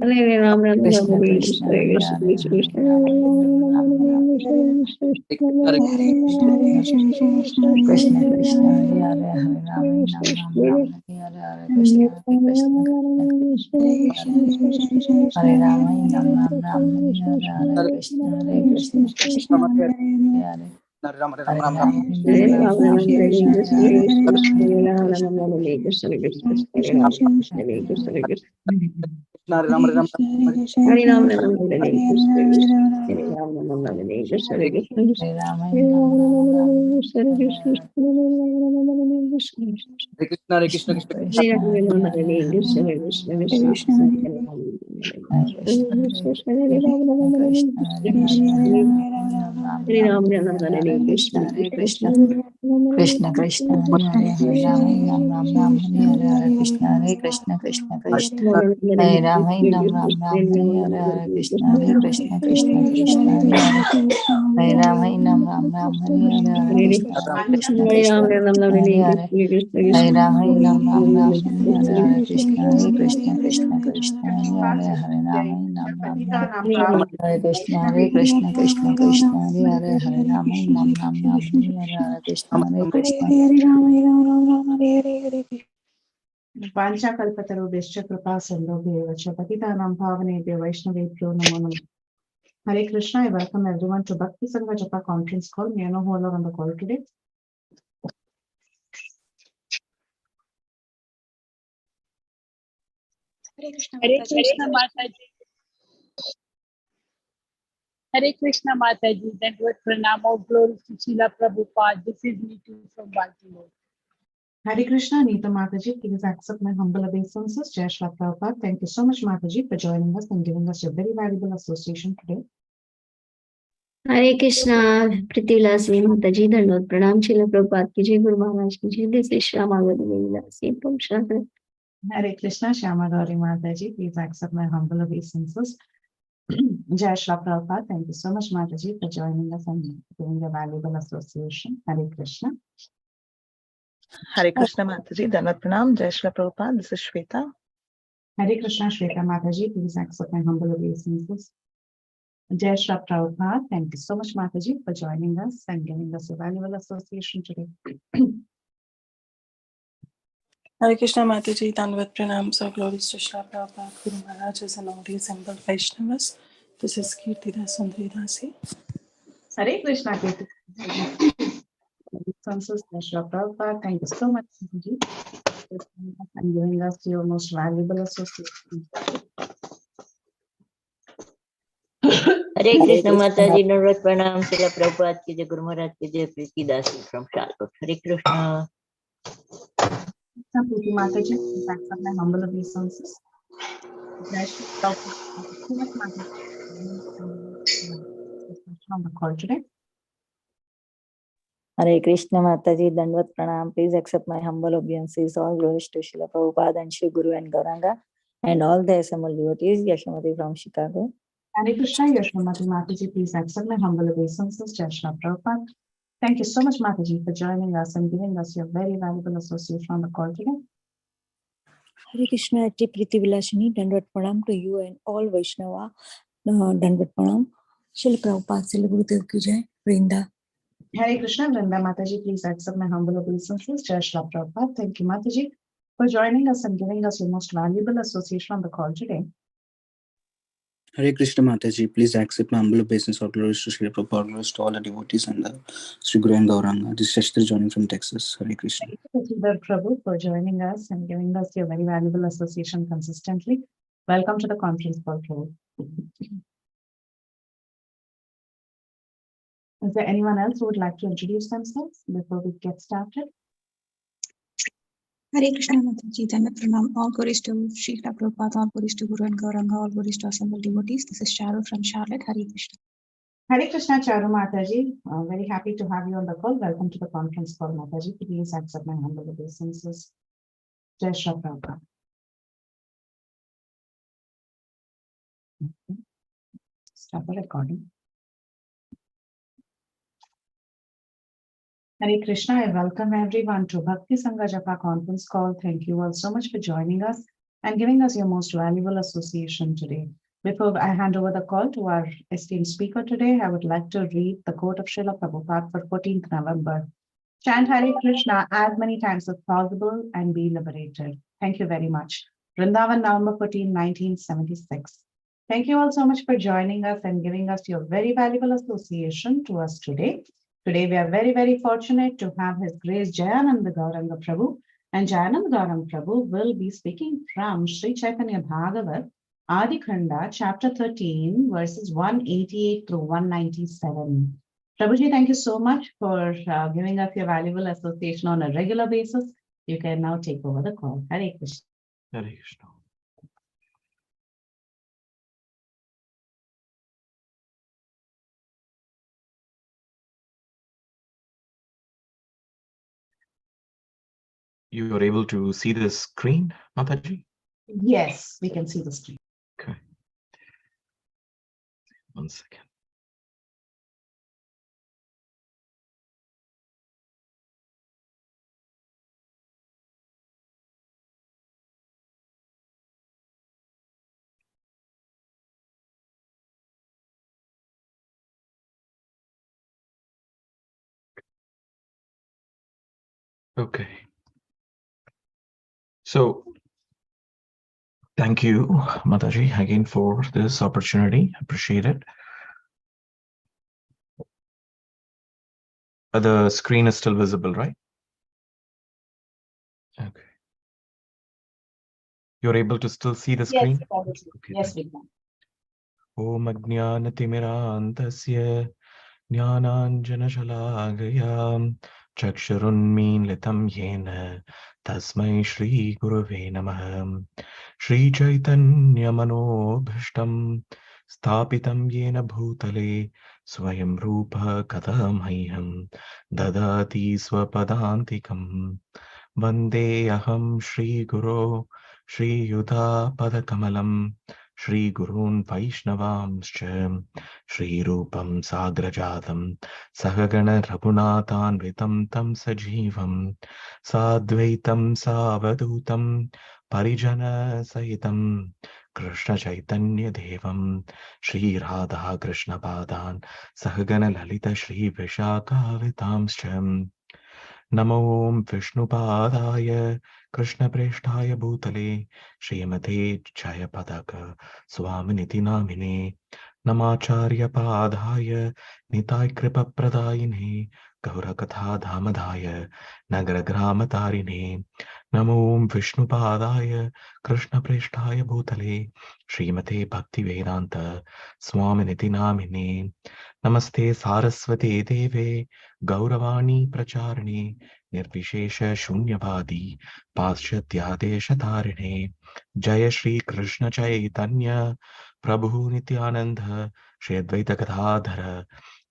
Hare Ram Ram Ram Krishna Hare Krishna Hare Hare Krishna Hare Krishna Krishna Hare Krishna Krishna Hare Hare Hare Ram Ram Ram Ram Hare Hare Krishna Hare Krishna Hare Ram Ram Ram Ram Hare Hare Krishna Hare Krishna Krishna Hare Hare Hare Ram Ram Ram Ram Hare Hare Ram Ram Hare Hare Krishna Krishna Hare Krishna Krishna Hare Ram Krishna Ram Ram Hare Krishna Krishna Hare Ram Hare Krishna Hare Ram Ram Hare Krishna Krishna Hare Ram Ram Hare Krishna Krishna Hare Ram Hare Ram Ram Hare Krishna Krishna Hare Krishna, Krishna Hare Krishna Ram Hare Ram Hare Hare Hare Krishna Ram Krishna Ram Krishna Ram Hare Ram Hare Krishna Hare Krishna Hare Hare Ram Hare Ram Ram Hare Ram Hare Hare Krishna Krishna Hare Krishna Krishna Krishna Krishna Hare Hare Hare Ram Ram Ram Hare Hare Hare Krishna Hare Krishna Krishna Krishna Hare Ram Ram Ram Hare Hare Hare Krishna Hare Krishna Krishna Krishna Hare Hare Hare Ram Ram Ram Hare Hare Hare Krishna Hare Krishna Krishna Krishna Hare Hare Hare Ram Ram Ram Hare Hare Hare Krishna Hare Krishna Krishna Krishna Hare Hare Hare Ram Ram Ram Hare Krishna Krishna Krishna Hare Hare Hare Ram Ram Hare Hare Hare Krishna Hare Krishna Vancha kalpataru kripa sindhubhyo patitanam pavanebhyo vaishnavebhyo namo namaः. Hare Krishna, I welcome everyone to Bhakti Sangha Japa conference call. May I know who are on the call today? Hare Krishna Mataji. Hare Krishna Mataji. That word pranam, all glory to Srila Prabhupada. This is Neetu from Baltimore. Hare Krishna, Neeta Mataji, please accept my humble obeisances. Jai Shri Prabhupada. Thank you so much, Mataji, for joining us and giving us your very valuable association today. Hare Krishna, Pritivilasi Mataji, Dhanavad Pranam, Srila Prabhupada ki Jai, Guru Maharaj ki Jai, this is Shramavati Vilasi, Pum Shraddha. Hare Krishna, Shyama Gauri Mataji, please accept my humble obeisances. Jai Shri Prabhupada. Thank you so much, Mataji, for joining us and giving your valuable association. Hare Krishna. Hare Krishna Mataji, Dhanavad Pranam, Jai Shri Prabhupada, this is Shweta. Hare Krishna, Shweta Mataji, please accept my humble obeisances. Jai Shri Prabhupada, thank you so much, Mataji, for joining us and giving us a valuable association today. Hare Krishna Mataji, Dhanavad Pranam, so glories to Srila Prabhupada, Guru Maharajas and all the assembled Vaishnavas. This is Kirtida Sundari Dasi. Hare Krishna, Kirtida. Srila Prabhupada, thank you so much, Mataji, and giving us your most valuable association. Hare Krishna Mataji, Dhanavad Pranam, Srila Prabhupada ki Jai, Guru Maharaj ki Jai, Preeti Dasi from Charlotte. Hare Krishna. Preeti Mataji, please accept my humble obeisances. Jai Shri Prabhupada, thank you so much, Mataji, on the call today. Hare Krishna Mataji, Dhanavad Pranam, please accept my humble obeisances. All glories to Srila Prabhupada and Shri Guru and Gauranga and all the assembled devotees. Yashamati from Chicago. Hare Krishna, Yashamati Mataji, please accept my humble obeisances. Jai Shri Prabhupada. Thank you so much, Mataji, for joining us and giving us your very valuable association on the call today. Hare Krishna, Priti Vilashini, Dhanavad Pranam to you and all Vaishnava. Dhanavad Pranam. Srila Prabhupada, Srila Gurudev ki Jai, Vrinda. Hare Krishna, Vrinda Mataji, please accept my humble obeisances. Jai Shri Prabhupada. Thank you, Mataji, for joining us and giving us your most valuable association on the call today. Hare Krishna Mataji, please accept my humble obeisance. All glories to Sri Prabhupada, glories to all the devotees and Sri Guru and Gauranga. This is Shashtra joining from Texas. Hare Krishna. Thank you, Prabhu, for joining us and giving us your very valuable association consistently. Welcome to the conference call, Prabhu. Is there anyone else who would like to introduce themselves before we get started? Hare Krishna Mataji, Dhanavad Pranam, all glories to Srila Prabhupada, all glories to Guru and Gauranga, all glories to assembled devotees. This is Charu from Charlotte. Hare Krishna. Hare Krishna, Charu Mataji. Very happy to have you on the call. Welcome to the conference call, Mataji. Please accept my humble obeisances. Jai Shri Prabhupada. Okay. Stop the recording. Hare Krishna, I welcome everyone to Bhakti Sangha Japa conference call. Thank you all so much for joining us and giving us your most valuable association today. Before I hand over the call to our esteemed speaker today, I would like to read the quote of Srila Prabhupada for 14th November. Chant Hare Krishna as many times as possible and be liberated. Thank you very much. Vrindavan, November 14, 1976. Thank you all so much for joining us and giving us your very valuable association to us today. Today, we are very, very fortunate to have His Grace Jayananda Gauranga Prabhu. And Jayananda Gauranga Prabhu will be speaking from Sri Chaitanya Bhagavata, Adi Khanda, chapter 13, verses 188 through 197. Prabhuji, thank you so much for giving us your valuable association on a regular basis. You can now take over the call. Hare Krishna. Hare Krishna. You are able to see the screen, Mataji? Yes, we can see the screen. Okay. 1 second. Okay. So, thank you, Mataji, again for this opportunity. Appreciate it. The screen is still visible, right? Okay. You're able to still see the screen? Yes, Prabhuji. Okay, Yes, we can. Om Ajnanatimirandasya Jnananjanashalakaya Chakshurunmilitam Yena Tasmai Shri Gurave Namah Shri Chaitanya Manobhishtam Sthapitam Yena Bhutale Swayam Rupa Kadamahyam Dadati Swapadantikam Vande Aham Shri Guru Shri Yuta Padakamalam Shri Gurun Vaishnavamscha Shri Rupam Sagrajatam Sahagana Raghunathanvitam Tam Sajivam Sadvaitam Savadutam Parijana Sahitam Krishna Chaitanya Devam Shri Radha Krishna Padan Sahagana Lalita Shri Vishaka Vitamscha Namo Vishnupadaya Krishna Preshtaya Bhutale Srimate Chayapadaka Swaminiti Namine Namacharya Padaya Nitai Kripa Pradayine Gaurakatha Dhamadaya Nagara Gramatarine Namo Vishnupadaya Krishna Preshtaya Bhutale Srimate Bhakti Vedanta Swaminiti Namine Namaste Saraswate Deve Gauravani Pracharane Nirvishesha Shunyavadi Paschatyadesh Jaya Shri Krishna Chaitanya Prabhu Nityananda Shri Advaita Gadadhara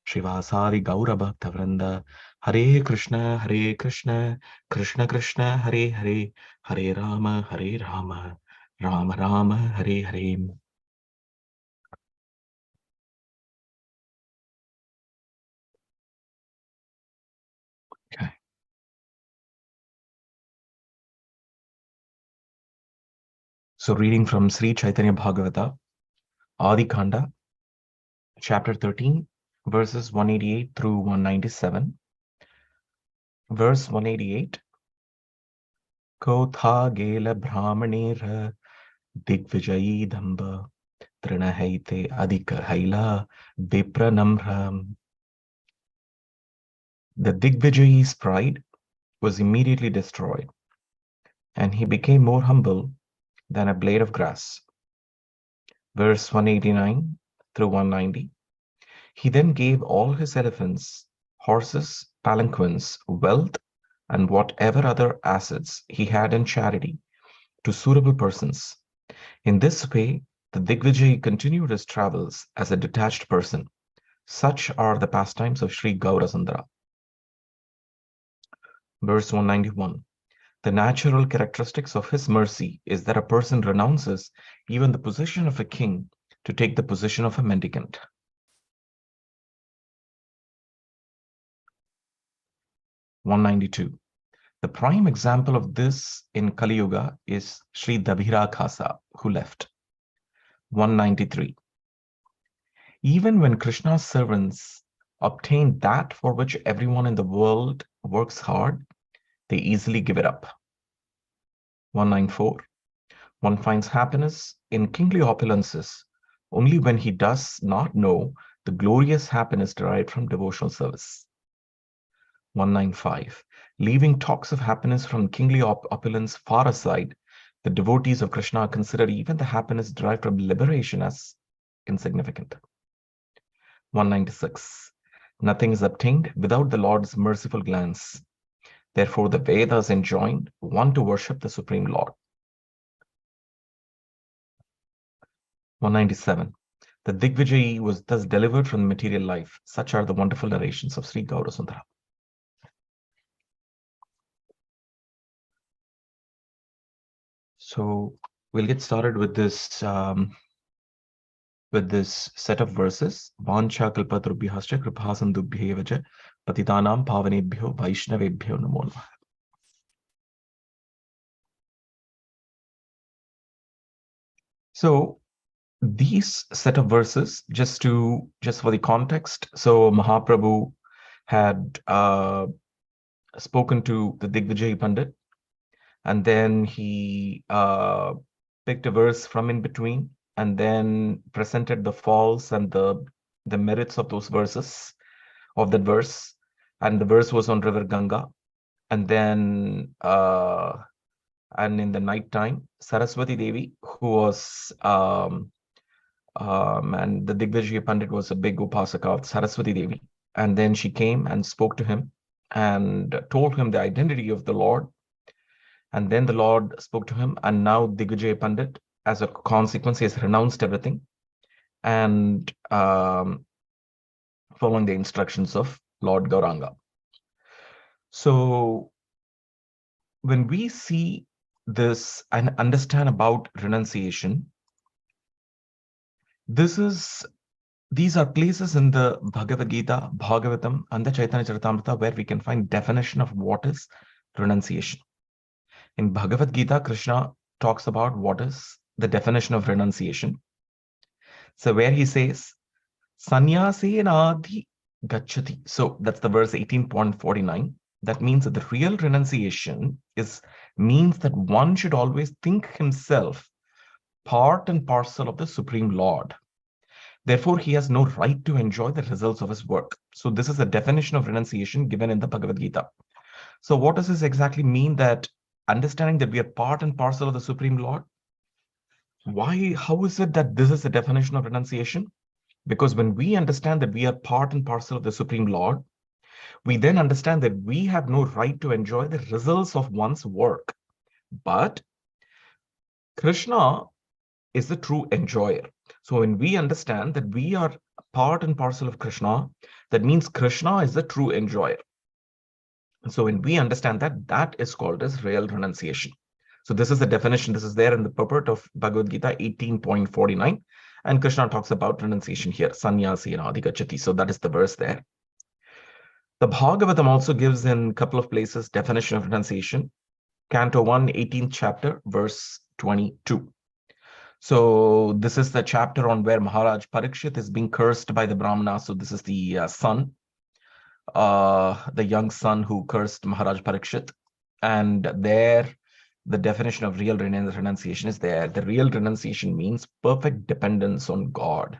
Shivasari Gaura Bhakta Vrinda Hare Krishna Krishna Krishna Hare Hare Hare Rama Rama Rama Hare Hare. Okay. So reading from Sri Chaitanya Bhagavata, Adi Khanda, chapter 13, verses 188 through 197. Verse 188. Kotha gela brahmanera digvijayi damba trinahaite adhika haila vipranamram. The Digvijayi's pride was immediately destroyed, and he became more humble than a blade of grass. Verse 189 through 190. He then gave all his elephants, horses, palanquins, wealth, and whatever other assets he had in charity to suitable persons. In this way, the Digvijayi continued his travels as a detached person. Such are the pastimes of Sri Gaurasundara. Verse 191. The natural characteristics of his mercy is that a person renounces even the position of a king to take the position of a mendicant. 192. The prime example of this in Kali Yuga is Sri Dabhira Khasa, who left. 193. Even when Krishna's servants obtain that for which everyone in the world works hard, they easily give it up. 194. One finds happiness in kingly opulences only when he does not know the glorious happiness derived from devotional service. 195. Leaving talks of happiness from kingly opulence far aside, the devotees of Krishna consider even the happiness derived from liberation as insignificant. 196. Nothing is obtained without the Lord's merciful glance. Therefore, the Vedas enjoined one to worship the Supreme Lord. 197. The Digvijayi was thus delivered from material life. Such are the wonderful narrations of Sri Gaurasundara. So we'll get started with this set of verses. Vancha kalpatarubhyascha kripasandubhyevacha patitanam pavanebhyo vaishnavebhyo namo namaha. So these set of verses, just for the context, so Mahaprabhu had spoken to the Digvijay Pandit, and then he picked a verse from in between and then presented the faults and the merits of those verses, of that verse. And the verse was on river Ganga. And then and in the night time, Saraswati Devi, who was and the Digvijaya Pandit was a big upasaka of Saraswati Devi, and then she came and spoke to him and told him the identity of the Lord. And then the Lord spoke to him, and now Digvijaya Pandit, as a consequence, he has renounced everything and following the instructions of Lord Gauranga. So when we see this and understand about renunciation, these are places in the Bhagavad Gita, Bhagavatam, and the Chaitanya Charitamrita where we can find definition of what is renunciation. In Bhagavad Gita, Krishna talks about what is the definition of renunciation. So where he says, Sanyasenadhi gacchati. So that's the verse 18.49. That means that the real renunciation means that one should always think himself part and parcel of the Supreme Lord. Therefore, he has no right to enjoy the results of his work. So this is a definition of renunciation given in the Bhagavad Gita. So what does this exactly mean, that understanding that we are part and parcel of the Supreme Lord? How is it that this is the definition of renunciation? Because when we understand that we are part and parcel of the Supreme Lord, we then understand that we have no right to enjoy the results of one's work. But Krishna is the true enjoyer. So when we understand that we are part and parcel of Krishna, that means Krishna is the true enjoyer. So when we understand that, that is called as real renunciation. So this is the definition. This is there in the purport of Bhagavad Gita 18.49. And Krishna talks about renunciation here, Sanyasena adhigacchati. So that is the verse there. The Bhagavatam also gives in a couple of places definition of renunciation. Canto 1, 18th chapter, verse 22. So this is the chapter on where Maharaj Parikshit is being cursed by the Brahmana. So this is the son, the young son who cursed Maharaj Parikshit. And there, the definition of real renunciation is there. The real renunciation means perfect dependence on God.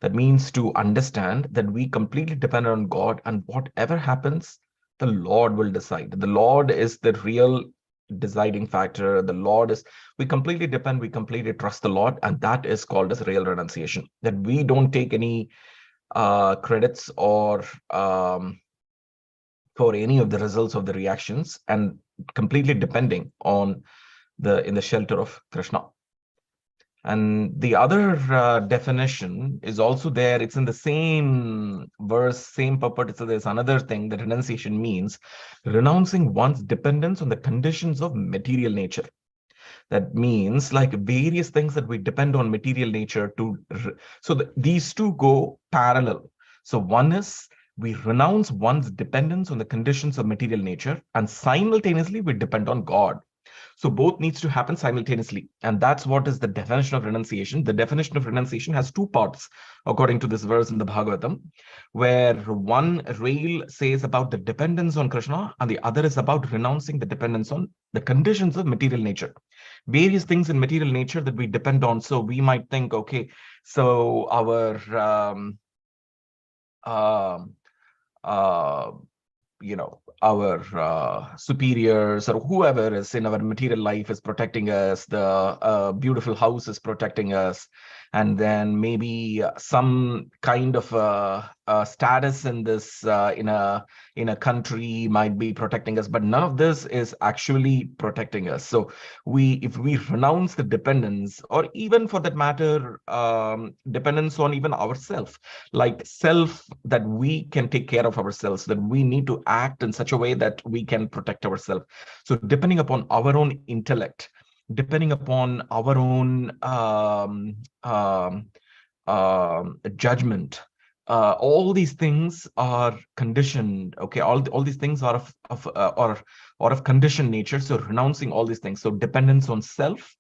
That means to understand that we completely depend on God, and whatever happens, the Lord will decide. The Lord is the real deciding factor. The Lord is, we completely depend, we completely trust the Lord, and that is called as real renunciation. That we don't take any credits or for any of the results of the reactions, and completely depending on in the shelter of Krishna. And the other definition is also there. It's in the same verse, same purport. So there's another thing that renunciation means renouncing one's dependence on the conditions of material nature. That means like various things that we depend on material nature to. So these two go parallel. So one is we renounce one's dependence on the conditions of material nature, and simultaneously we depend on God. So both needs to happen simultaneously. And that's what is the definition of renunciation. The definition of renunciation has two parts, according to this verse in the Bhagavatam, where one rail says about the dependence on Krishna, and the other is about renouncing the dependence on the conditions of material nature. Various things in material nature that we depend on. So we might think, okay, so our our superiors or whoever is in our material life is protecting us, the beautiful house is protecting us, and then maybe some kind of status in this in a country might be protecting us, but none of this is actually protecting us. So if we renounce the dependence, or even for that matter dependence on even ourselves, like self, that we can take care of ourselves, that we need to act in such a way that we can protect ourselves. So depending upon our own intellect, depending upon our own judgment, all these things are conditioned. Okay, all these things are of conditioned nature. So renouncing all these things. So dependence on self,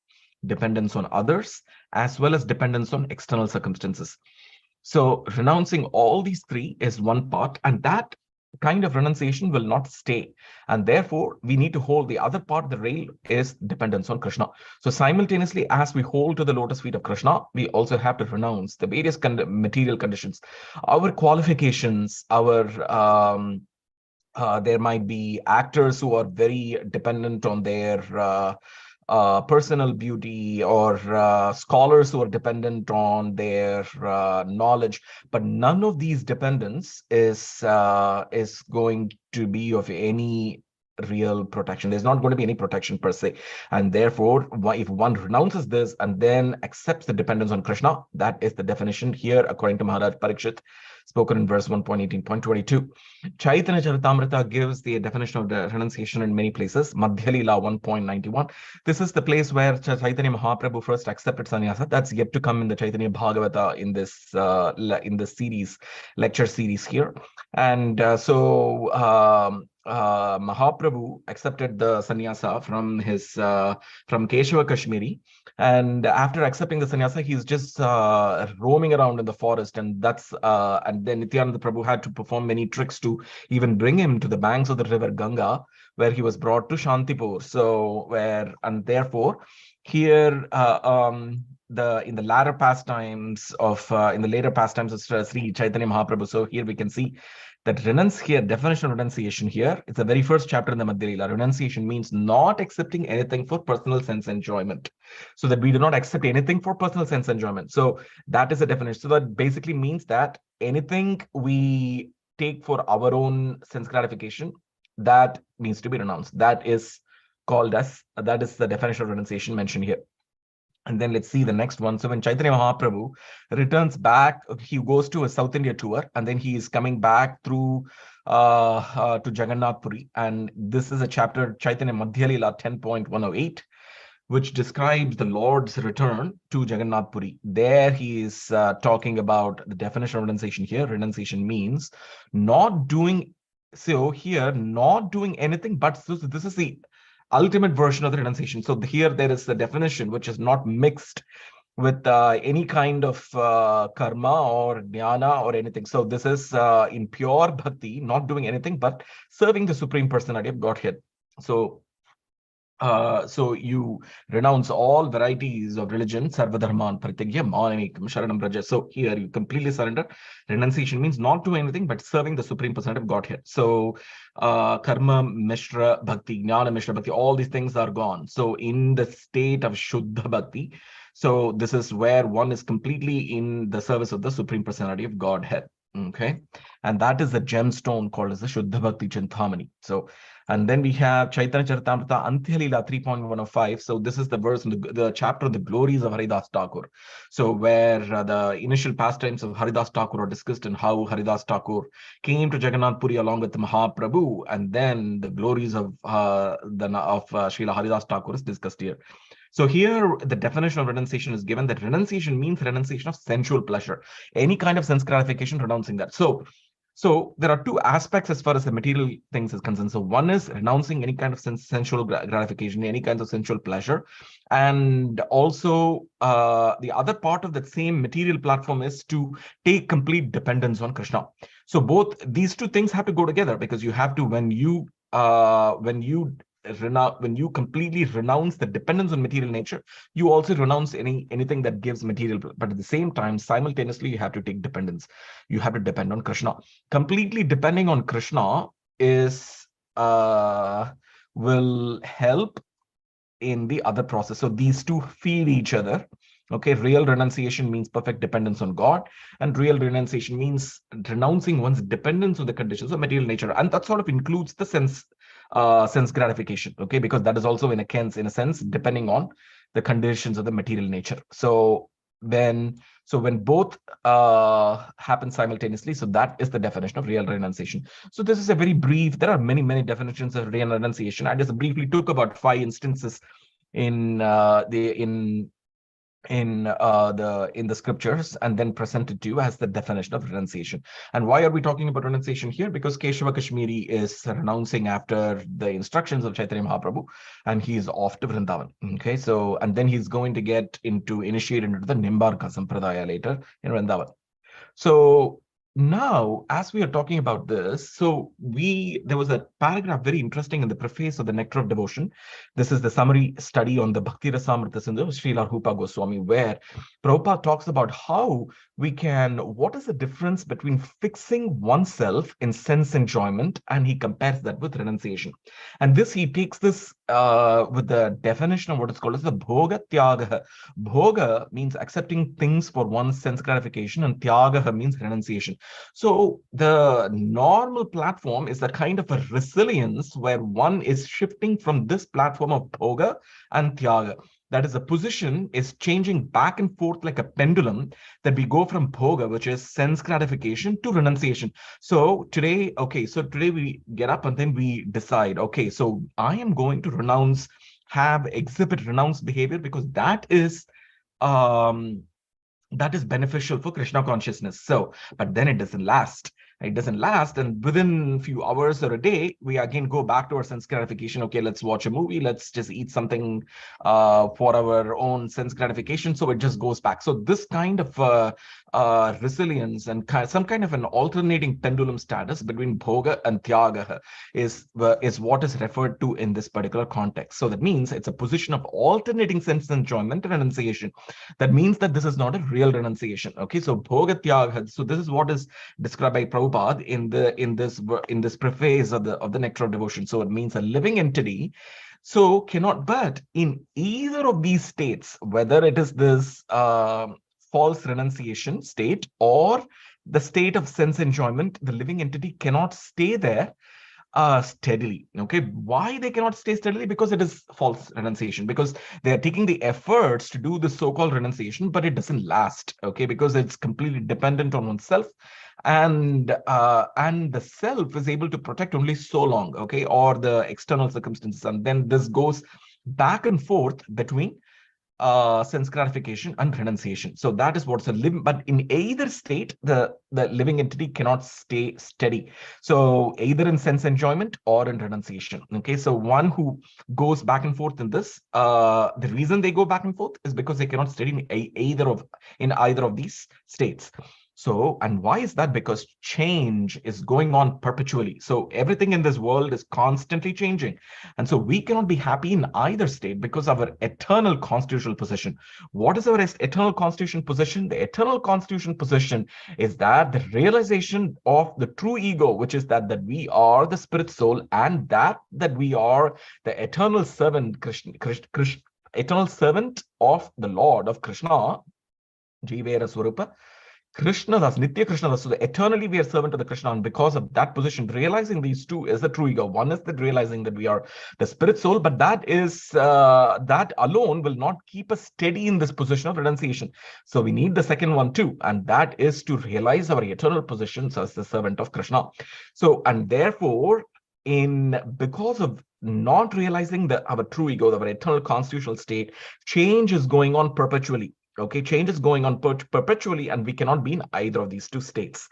dependence on others, as well as dependence on external circumstances. So renouncing all these three is one part, and that kind of renunciation will not stay. And therefore, we need to hold the other part of the rail is dependence on Krishna. So simultaneously, as we hold to the lotus feet of Krishna, we also have to renounce the various material conditions, our qualifications, there might be actors who are very dependent on their personal beauty, or scholars who are dependent on their knowledge, but none of these dependence is going to be of any real protection. There's not going to be any protection per se, and therefore if one renounces this and then accepts the dependence on Krishna, that is the definition here according to Maharaj Parikshit, spoken in verse 1.18.22. Chaitanya Charitamrita gives the definition of the renunciation in many places. Madhya Leela 1.91. This is the place where Chaitanya Mahaprabhu first accepted sannyasa. That's yet to come in the Chaitanya Bhagavata in this series, lecture series here. And Mahaprabhu accepted the sannyasa from Keshava Kashmiri, and after accepting the sannyasa, he's just roaming around in the forest, and then Nityananda Prabhu had to perform many tricks to even bring him to the banks of the river Ganga, where he was brought to Shantipur. And therefore here in the later pastimes of Sri Chaitanya Mahaprabhu. So here we can see that definition of renunciation here, it's the very first chapter in the Madhya Leela. Renunciation means not accepting anything for personal sense enjoyment. So that we do not accept anything for personal sense enjoyment. So that is the definition. So that basically means that anything we take for our own sense gratification, that needs to be renounced. That is the definition of renunciation mentioned here. And then let's see the next one. So when Chaitanya Mahaprabhu returns back, he goes to a South India tour, and then he is coming back through to Jagannath Puri. And this is a chapter, Chaitanya Madhya Leela 10.108, which describes the Lord's return to Jagannath Puri. There he is talking about the definition of renunciation here. Renunciation means not doing, so here, not doing anything, but so this is the ultimate version of the renunciation. So here there is the definition which is not mixed with any kind of karma or jnana or anything. So this is in pure bhakti, not doing anything but serving the Supreme Personality of Godhead. So you renounce all varieties of religion, sarvadharman pratyagya manamikam sharanam braja. So here you completely surrender. Renunciation means not doing anything but serving the Supreme Personality of Godhead. So karma, mishra, bhakti, jnana, mishra, bhakti, all these things are gone. So in the state of shuddha bhakti, so this is where one is completely in the service of the Supreme Personality of Godhead. Okay, and that is the gemstone called as the Shuddha Bhakti Chintamani. So, and then we have Chaitanya Charitamrita Antya Leela 3.105. So this is the verse in the chapter of the glories of Haridas Thakur. So where the initial pastimes of Haridas Thakur are discussed, and how Haridas Thakur came to Jagannath Puri along with the Mahaprabhu, and then the glories of Srila Haridas Thakur is discussed here. So here the definition of renunciation is given, that renunciation means renunciation of sensual pleasure, any kind of sense gratification, renouncing that. So So there are two aspects as far as the material things is concerned. So one is renouncing any kind of sensual gratification, any kinds of sensual pleasure. And also the other part of that same material platform is to take complete dependence on Krishna. So both these two things have to go together, because you have to, when you completely renounce the dependence on material nature, you also renounce anything that gives material. But at the same time, simultaneously, you have to take dependence. You have to depend on Krishna. Completely depending on Krishna is will help in the other process. So these two feed each other. Okay, real renunciation means perfect dependence on God, and real renunciation means renouncing one's dependence on the conditions of material nature, and that sort of includes the sense gratification. Okay, because that is also in a sense depending on the conditions of the material nature. So when both happen simultaneously, so that is the definition of real renunciation. So this is a very brief. There are many definitions of real renunciation. I just briefly took about 5 instances in the scriptures, and then presented to you as the definition of renunciation. And why are we talking about renunciation here? Because Keshava Kashmiri is renouncing after the instructions of Chaitanya Mahaprabhu, and he is off to Vrindavan. Okay, so and then he's going to get initiated into the Nimbarka Sampradaya later in Vrindavan. So now, as we are talking about this, so there was a paragraph very interesting in the preface of the Nectar of Devotion. This is the summary study on the Bhakti Rasamrita Sindhu of Srila Rupa Goswami, where Prabhupada talks about how what is the difference between fixing oneself in sense enjoyment, and he compares that with renunciation. And he takes this with the definition of what is called as the Bhoga Tyagaha. Bhoga means accepting things for one's sense gratification, and Tyagaha means renunciation. So the normal platform is a kind of a resilience where one is shifting from this platform of Bhoga and Tyaga. That is, the position is changing back and forth like a pendulum, that we go from Bhoga, which is sense gratification, to renunciation. So today we get up and then we decide, okay, so I am going to exhibit renounced behavior, because that is beneficial for Krishna consciousness. So, but then it doesn't last. It doesn't last, and within a few hours or a day, we again go back to our sense gratification. Okay, let's watch a movie. Let's just eat something for our own sense gratification. So it just goes back. So this kind of resilience and some kind of an alternating pendulum status between Bhoga and Tyaga is what is referred to in this particular context. So that means it's a position of alternating sense enjoyment and renunciation. That means that this is not a real renunciation. Okay, so Bhoga Tyaga. So this is what is described by Prabhupada in this preface of the Nectar of Devotion. So it means a living entity. So cannot, but in either of these states, whether it is this false renunciation state or the state of sense enjoyment, the living entity cannot stay there steadily. Okay, why they cannot stay steadily? Because it is false renunciation, because they are taking the efforts to do the so-called renunciation, but it doesn't last. Okay, because it's completely dependent on oneself, and the self is able to protect only so long. Okay, or the external circumstances, and then this goes back and forth between sense gratification and renunciation. So that is what's a living, but in either state, the living entity cannot stay steady. So either in sense enjoyment or in renunciation. Okay, so one who goes back and forth in this, the reason they go back and forth is because they cannot stay in either of these states. So, and why is that? Because change is going on perpetually. So everything in this world is constantly changing. And so we cannot be happy in either state, because our eternal constitutional position. What is our eternal constitutional position? The eternal constitutional position is that the realization of the true ego, which is that we are the spirit soul, and that we are the eternal servant, eternal servant of the Lord of Krishna, Jivera Swarupa. Krishna Das, Nitya Krishna Das. So eternally we are servant of the Krishna, and because of that position, realizing these two is the true ego. One is that realizing that we are the spirit soul, but that alone will not keep us steady in this position of renunciation. So we need the second one too, and that is to realize our eternal positions as the servant of Krishna. So, and therefore, because of not realizing our true ego, our eternal constitutional state, change is going on perpetually. Okay, change is going on perpetually, and we cannot be in either of these two states.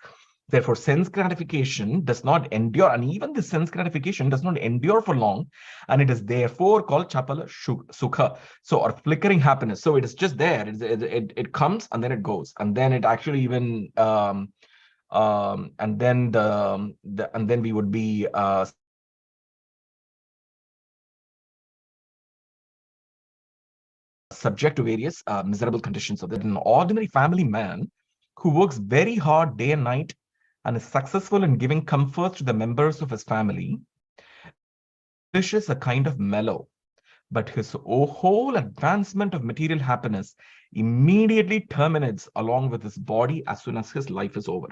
Therefore, sense gratification does not endure, and even the sense gratification does not endure for long, and it is therefore called chapala sukha, so or flickering happiness. So it is just there. It comes and then it goes, and then it actually even and then and then we would be subject to various miserable conditions of that. An ordinary family man who works very hard day and night and is successful in giving comfort to the members of his family is a kind of mellow, but his whole advancement of material happiness immediately terminates along with his body as soon as his life is over.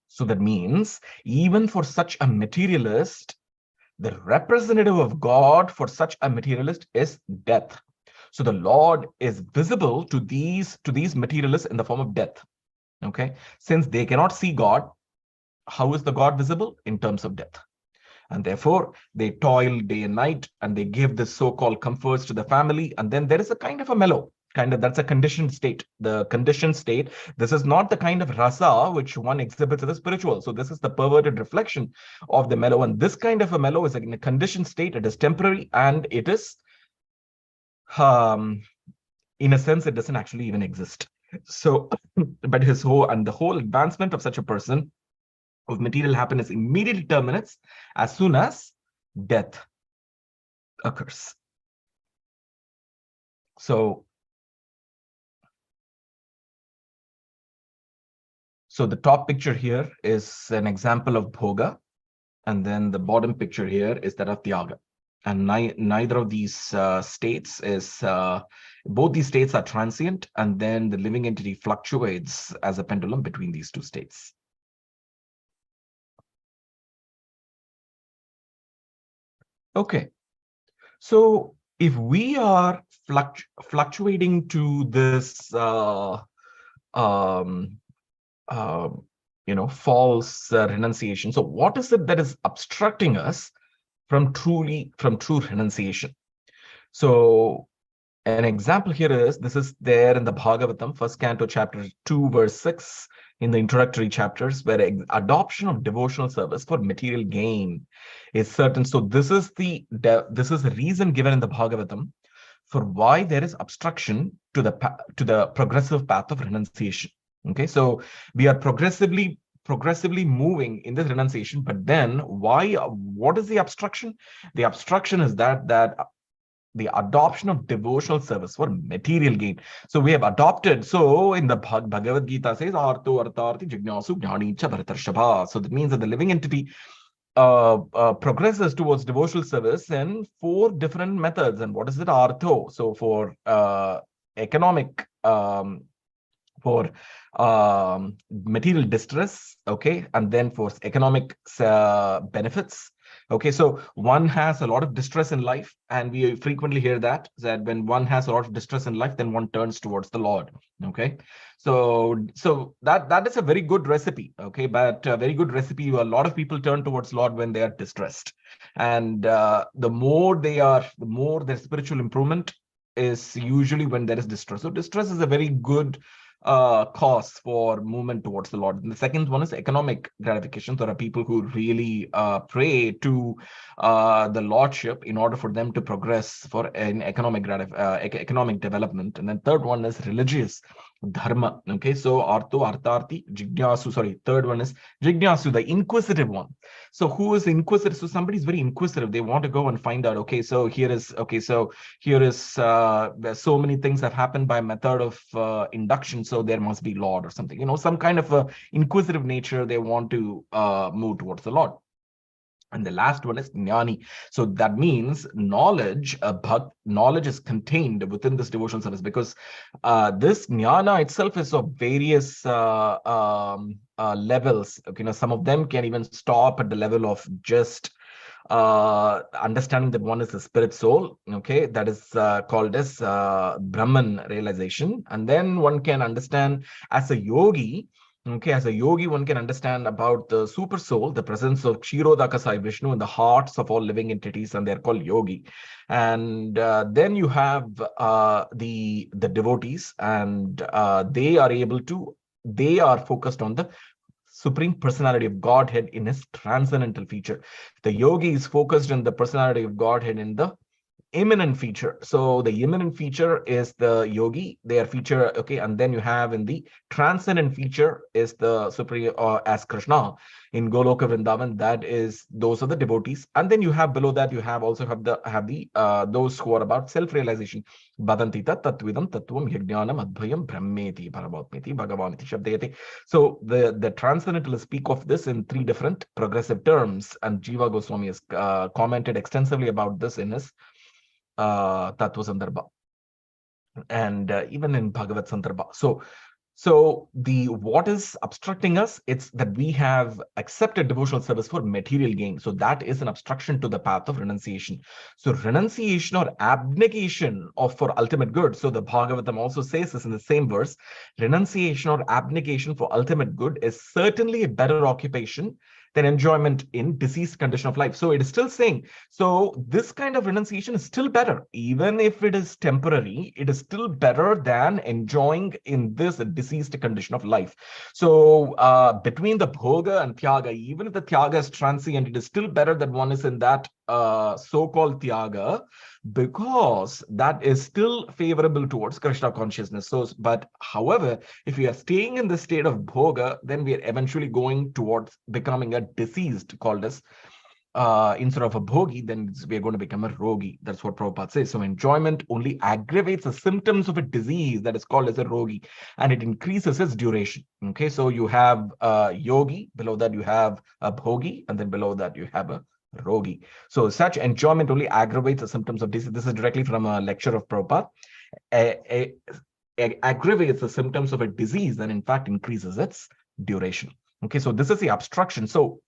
So that means even for such a materialist, the representative of God for such a materialist is death. So the Lord is visible to these materialists in the form of death. Okay, since they cannot see God, how is the God visible? In terms of death. And therefore, they toil day and night, and they give this so-called comforts to the family. And then there is a kind of a mellow, that's a conditioned state. The conditioned state, this is not the kind of rasa which one exhibits in the spiritual. So this is the perverted reflection of the mellow. And this kind of a mellow is in a conditioned state. It is temporary, and it is, in a sense, it doesn't actually even exist. So, but the whole advancement of such a person of material happiness immediately terminates as soon as death occurs. So the top picture here is an example of bhoga, and then the bottom picture here is that of tyaga. And neither of these states is, both these states are transient, and then the living entity fluctuates as a pendulum between these two states. Okay, so if we are fluctuating to this false renunciation, so what is it that is obstructing us from true renunciation? So an example here is, this is there in the Bhagavatam, first canto, chapter 2, verse 6, in the introductory chapters, where adoption of devotional service for material gain is certain. So this is the reason given in the Bhagavatam for why there is obstruction to the progressive path of renunciation. Okay, so we are progressively moving in this renunciation, but then what is the obstruction? The obstruction is that the adoption of devotional service for material gain. So we have adopted, so in the Bhagavad Gita says, Arto Artharthi Jignasu Jnani Cha Bharatarshabha. So that means that the living entity progresses towards devotional service in 4 different methods. And what is it? Artho. So for economic, for material distress, okay, and then for economic benefits. Okay, so one has a lot of distress in life, and we frequently hear that when one has a lot of distress in life, then one turns towards the Lord. Okay, so that is a very good recipe. Okay, but a very good recipe. A lot of people turn towards Lord when they are distressed, and the more their spiritual improvement is usually when there is distress. So distress is a very good cause for movement towards the Lord. And the second one is economic gratification. There are people who really pray to the Lordship in order for them to progress for an economic development. And then third one is religious dharma. Okay, so artho artharthi jignasu. Sorry, third one is jignasu, the inquisitive one. So who is inquisitive? So somebody is very inquisitive. They want to go and find out. Okay, so here is so many things have happened by method of induction. So there must be Lord or something. Some kind of a inquisitive nature. They want to move towards the Lord. And the last one is jnani. So that means knowledge, knowledge is contained within this devotional service, because this jnana itself is of various levels. Okay, some of them can even stop at the level of just understanding that one is the spirit soul. Okay, that is called as Brahman realization. And then one can understand as a yogi. Okay, as a yogi, one can understand about the super soul, the presence of Kshirodaka Sai Vishnu in the hearts of all living entities, and they're called yogi. And then you have the devotees, and they are focused on the supreme personality of Godhead in his transcendental feature. The yogi is focused on the personality of Godhead in the immanent feature. So the immanent feature is the yogi, their feature, okay, and then you have in the transcendent feature is the supreme, as Krishna in Goloka Vrindavan. That is, those are the devotees, and then you have below that you have also have the those who are about self-realization. Badanti tatvidam tattvam yajnanam adbhayam brahmeti paramatmeti bhagavaniti shabdayati. So the transcendentalists speak of this in three different progressive terms, and Jiva Goswami has commented extensively about this in his Tattva Sandarbha, and even in Bhagavat Sandarbha. So the what is obstructing us? It's that we have accepted devotional service for material gain. So that is an obstruction to the path of renunciation. So renunciation or abnegation of for ultimate good. So the Bhagavatam also says this in the same verse. Renunciation or abnegation for ultimate good is certainly a better occupation than enjoyment in diseased condition of life. So it is still saying, so this kind of renunciation is still better. Even if it is temporary, it is still better than enjoying in this diseased condition of life. So between the bhoga and tyaga, even if the tyaga is transient, it is still better that one is in that so-called tyaga, because that is still favorable towards Krishna consciousness. So, but however, if we are staying in the state of bhoga, then we are eventually going towards becoming a diseased, called as instead of a bhogi, then we are going to become a rogi. That's what Prabhupada says. So enjoyment only aggravates the symptoms of a disease that is called as a rogi, and it increases its duration. Okay, so you have a yogi, below that you have a bhogi, and then below that you have a rogi. So such enjoyment only aggravates the symptoms of disease. This is directly from a lecture of Prabhupada. Aggravates the symptoms of a disease and in fact increases its duration. Okay, so this is the obstruction. So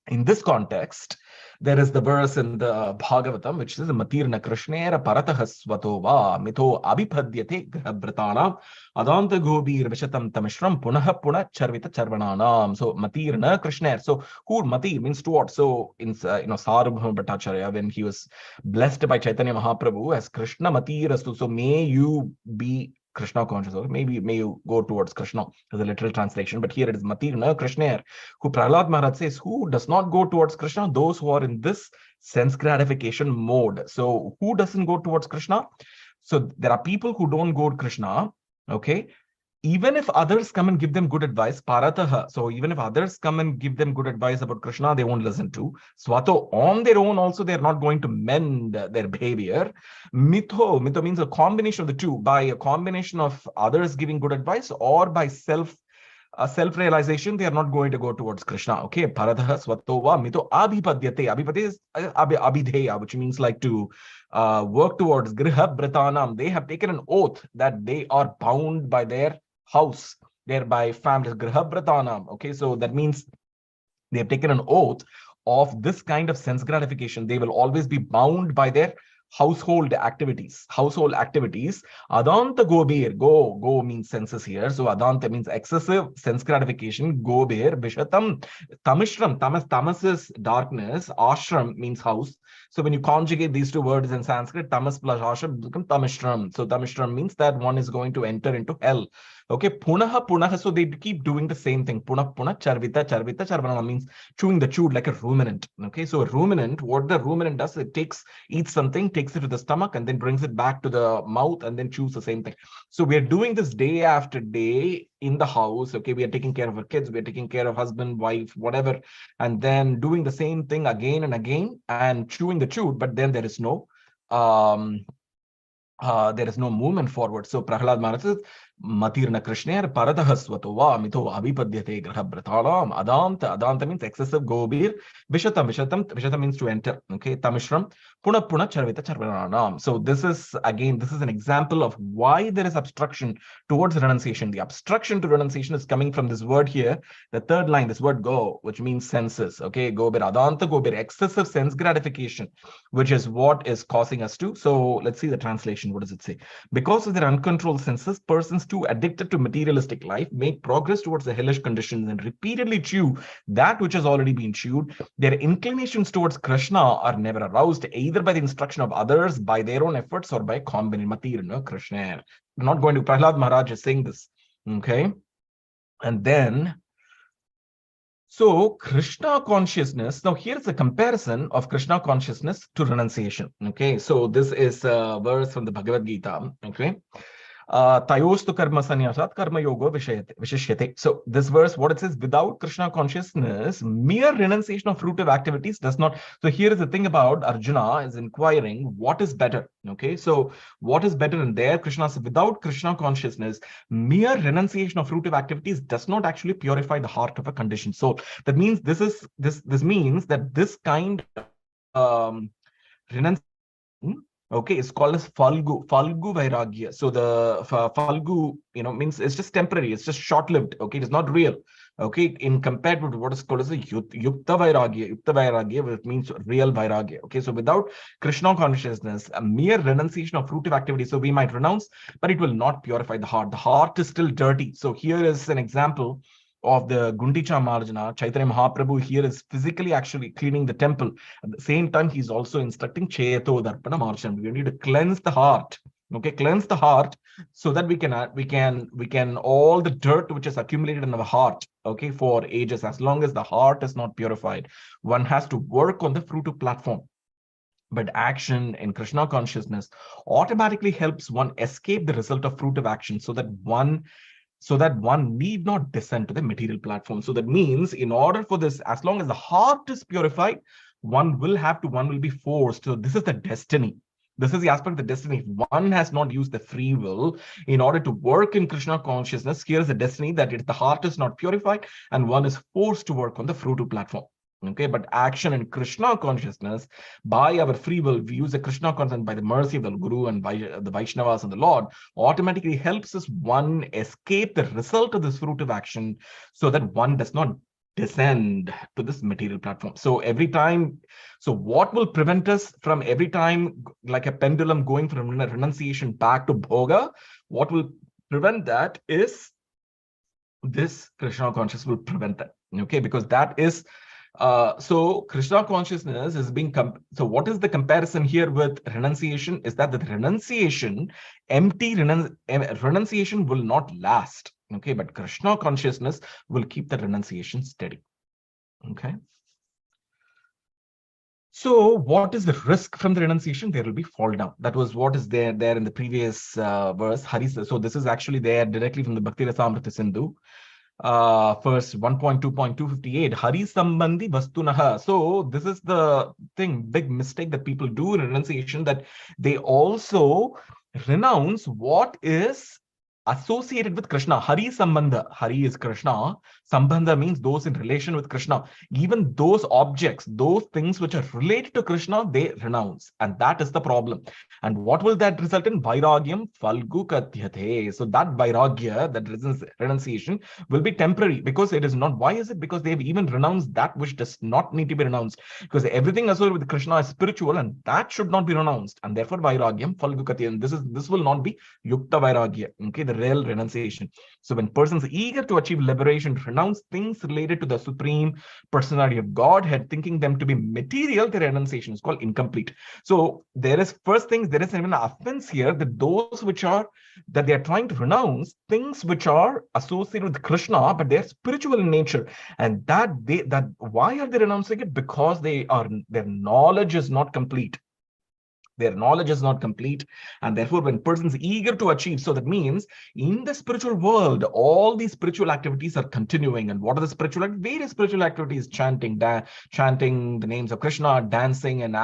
in this context, there is the verse in the Bhagavatam which says Matirna Krishnera Paratah Swato Va Mito Abhipadyate Grahabhratana Adanta Gobir Vishatam Tamishram Punaha Puna Charvita Charvananam. So Matirna Krishner. So who Mati means toward. So in Sarvabhauma Bhattacharya, when he was blessed by Chaitanya Mahaprabhu as Krishna Matirastu. So may you be Krishna conscious, or maybe may you go towards Krishna as a literal translation, but here it is Matirna Krishner, who Prahlad Maharaj says, who does not go towards Krishna? Those who are in this sense gratification mode. So who doesn't go towards Krishna? So there are people who don't go to Krishna, okay? Even if others come and give them good advice, parataha. So even if others come and give them good advice about Krishna, they won't listen to. Swato, on their own also, they're not going to mend their behavior. Mitho means a combination of the two, by a combination of others giving good advice or by self-realization, they are not going to go towards Krishna. Okay, Paradha Swatova Mito Abhipadyate. Abhipadyate is Abhidheya, which means like to work towards Griha Bratanam. They have taken an oath that they are bound by their house, thereby family Griha Bratanam. Okay, so that means they have taken an oath of this kind of sense gratification. They will always be bound by their household activities. Adanta gobir, go means senses here. So adanta means excessive sense gratification. Gobir, bishatam, tamishram, tamas is darkness. Ashram means house. So when you conjugate these two words in Sanskrit, tamas plus ashram become tamishram. So tamishram means that one is going to enter into hell. Okay, punaha. So they keep doing the same thing. Puna, charvita, charvana means chewing the chewed like a ruminant. Okay, so a ruminant, what the ruminant does, it eats something, takes it to the stomach, and then brings it back to the mouth, and then chews the same thing. So we are doing this day after day in the house. Okay, we are taking care of our kids, we are taking care of husband, wife, whatever, and then doing the same thing again and again and chewing the chewed, but then there is no movement forward. So Prahlad Maharaj says, Matirna Krishner Paratah Swatova Mito Abhipadyate Grahabhrathanam. Adanta means excessive. Gobir. Vishatam means to enter. Okay, Tamishram. Puna Charvita Charvananam. So this is an example of why there is obstruction towards renunciation. The obstruction to renunciation is coming from this word here, the third line, this word go, which means senses. Okay, Gobir, Adanta Gobir, excessive sense gratification, which is what is causing us to. So let's see the translation. What does it say? Because of their uncontrolled senses, persons too addicted to materialistic life make progress towards the hellish conditions and repeatedly chew that which has already been chewed. Their inclinations towards Krishna are never aroused either by the instruction of others, by their own efforts, or by combined Matirna Krishna. I'm not going to, Prahlad Maharaj is saying this. Okay. And then So Krishna consciousness, now here's a comparison of Krishna consciousness to renunciation. Okay, so this is a verse from the Bhagavad Gita. Okay. Tayostu karma sanyasat karma yoga vishishyate. So this verse, what it says, without Krishna consciousness, mere renunciation of fruitive activities does not. So here is the thing about Arjuna is inquiring what is better. Okay, so what is better in there? Krishna says, without Krishna consciousness, mere renunciation of fruitive activities does not actually purify the heart of a conditioned soul. That means this means that this kind of renunciation, okay, it's called as falgu vairagya. So the falgu, means it's just temporary, it's just short-lived. Okay, it is not real. Okay, in compared with what is called as a yukta vairagya, which means real vairagya. Okay, so without Krishna consciousness, a mere renunciation of fruitive activity, so we might renounce, but it will not purify the heart. The heart is still dirty. So here is an example of the Gundicha Marjana. Chaitanya Mahaprabhu here is physically actually cleaning the temple. At the same time, he's also instructing Cheto Darpana Marjan. We need to cleanse the heart. Okay, cleanse the heart so that we can all the dirt which is accumulated in our heart, okay, for ages, as long as the heart is not purified, one has to work on the fruitive platform. But action in Krishna consciousness automatically helps one escape the result of fruitive action, so that one need not descend to the material platform. So that means, in order for this, as long as the heart is purified, one will be forced. So this is the destiny. This is the aspect of the destiny. If one has not used the free will in order to work in Krishna consciousness, here is the destiny, that the heart is not purified and one is forced to work on the fruitive platform. Okay, but action in Krishna consciousness, by our free will, we use the Krishna consciousness by the mercy of the Guru and by the Vaishnavas and the Lord, automatically helps us one escape the result of this fruitive action, so that one does not descend to this material platform. So every time, so what will prevent us from every time, like a pendulum going from renunciation back to bhoga, what will prevent that is this Krishna consciousness will prevent that. Okay, because that is so Krishna consciousness is being so what is the comparison here with renunciation is that the renunciation, renunciation will not last. Okay, but Krishna consciousness will keep the renunciation steady. Okay. So what is the risk from the renunciation? There will be fall down. That was what is there in the previous verse. So this is actually there directly from the Bhakti Rasamrita Sindhu. First 1.2.258 Hari Sambandhi Vastunaha. So this is the big mistake that people do in renunciation, that they also renounce what is associated with Krishna. Hari Sambandha. Hari is Krishna. Sambandha means those in relation with Krishna. Even those objects, those things which are related to Krishna, they renounce. And that is the problem. And what will that result in? Vairagyam falgu katyate. So that vairagya, that renunciation, will be temporary, because it is not. Why is it? Because they have even renounced that which does not need to be renounced. Because everything associated with Krishna is spiritual, and that should not be renounced. And therefore, vairagyam falgu katyate. This will not be yukta vairagya. Okay, the real renunciation. So when persons eager to achieve liberation renounce things related to the supreme personality of Godhead, thinking them to be material, their renunciation is called incomplete. So there is first things, there is even an offense here, that those which are, that they are trying to renounce things which are associated with Krishna, but they are spiritual in nature. And that why are they renouncing it? Because their knowledge is not complete. Their knowledge is not complete, and therefore when persons eager to achieve, so that means in the spiritual world, all these spiritual activities are continuing. And what are the spiritual various spiritual activities? Chanting the names of Krishna, dancing and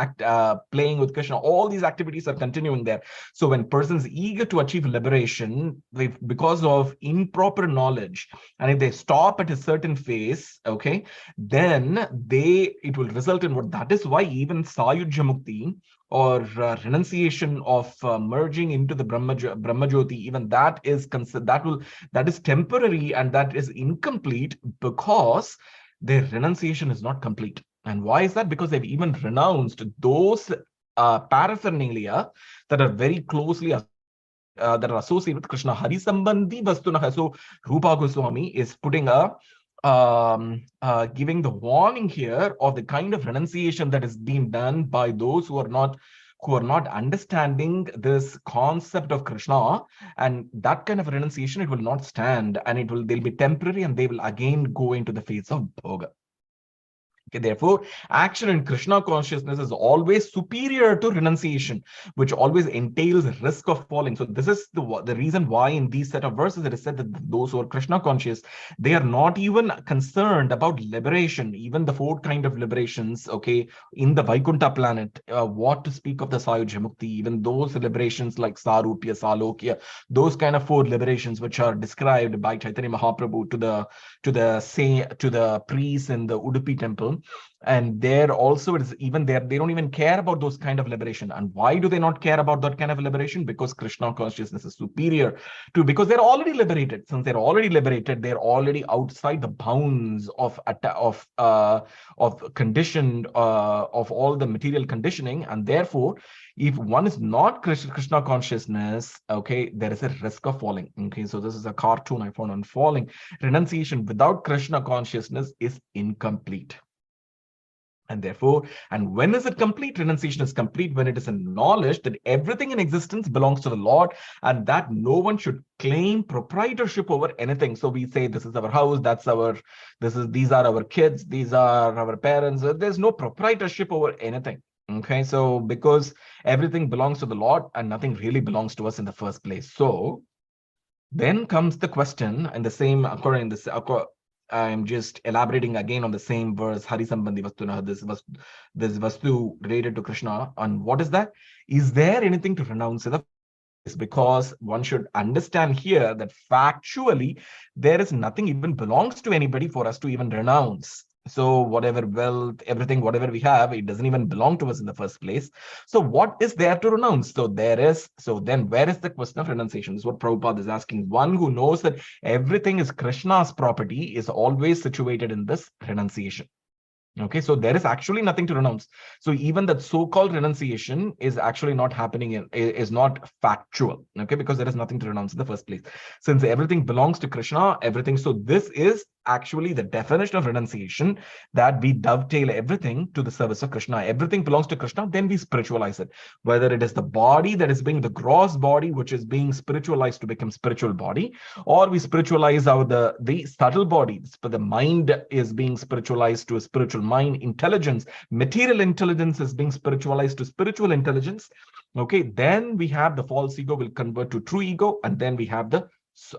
playing with Krishna, all these activities are continuing there. So when persons eager to achieve liberation, because of improper knowledge, and if they stop at a certain phase, okay, then it will result in what? That is why even Sayujya Mukti, or renunciation of merging into the Brahmajyoti, even that is temporary, and that is incomplete, because their renunciation is not complete. And why is that? Because they've even renounced those paraphernalia that are very closely that are associated with Krishna. Hari Sambandhi Vastunaha. So Rupa Goswami is putting giving the warning here of the kind of renunciation that is being done by those who are not who are not understanding this concept of Krishna, and that kind of renunciation, it will not stand, and they'll be temporary, and they will again go into the phase of bhoga. Okay, therefore, action in Krishna consciousness is always superior to renunciation, which always entails risk of falling. So this is the reason why in these set of verses it is said that those who are Krishna conscious, they are not even concerned about liberation, even the four kind of liberations, okay, in the Vaikuntha planet, what to speak of the Sayuja Mukti, even those liberations like Sarupya, Salokya, those kind of four liberations which are described by Chaitanya Mahaprabhu to the priests in the Udupi temple. And there also it is even there, they don't even care about those kind of liberation. And why do they not care about that kind of liberation? Because Krishna consciousness is superior to, because they're already liberated. Since they're already liberated, they're already outside the bounds of conditioned of all the material conditioning, and therefore if one is not Krishna consciousness, okay, there is a risk of falling. Okay, so this is a cartoon I found on falling. Renunciation without Krishna consciousness is incomplete. And therefore, and when is it complete? Renunciation is complete when it is a knowledge that everything in existence belongs to the Lord, and that no one should claim proprietorship over anything. So we say this is our house, these are our kids, these are our parents. There's no proprietorship over anything. Okay, so because everything belongs to the Lord and nothing really belongs to us in the first place. So then comes the question, and the same, according to this, I'm just elaborating again on the same verse, Hari Sambandhi Vastuna, this Vastu related to Krishna. And what is that? Is there anything to renounce in the place? Because one should understand here that factually, there is nothing even belongs to anybody for us to even renounce. So whatever wealth, everything, whatever we have, it doesn't even belong to us in the first place. So what is there to renounce? So then where is the question of renunciation? This is what Prabhupada is asking. One who knows that everything is Krishna's property is always situated in this renunciation. Okay, so there is actually nothing to renounce. So even that so-called renunciation is actually not happening, is not factual, okay, because there is nothing to renounce in the first place. Since everything belongs to Krishna, everything, so this is actually the definition of renunciation, that we dovetail everything to the service of Krishna. Everything belongs to Krishna, then we spiritualize it. Whether it is the body that is being the gross body, which is being spiritualized to become spiritual body, or we spiritualize the subtle bodies, but the mind is being spiritualized to a spiritual mind. Intelligence, material intelligence is being spiritualized to spiritual intelligence. Okay, then we have the false ego will convert to true ego, and then we have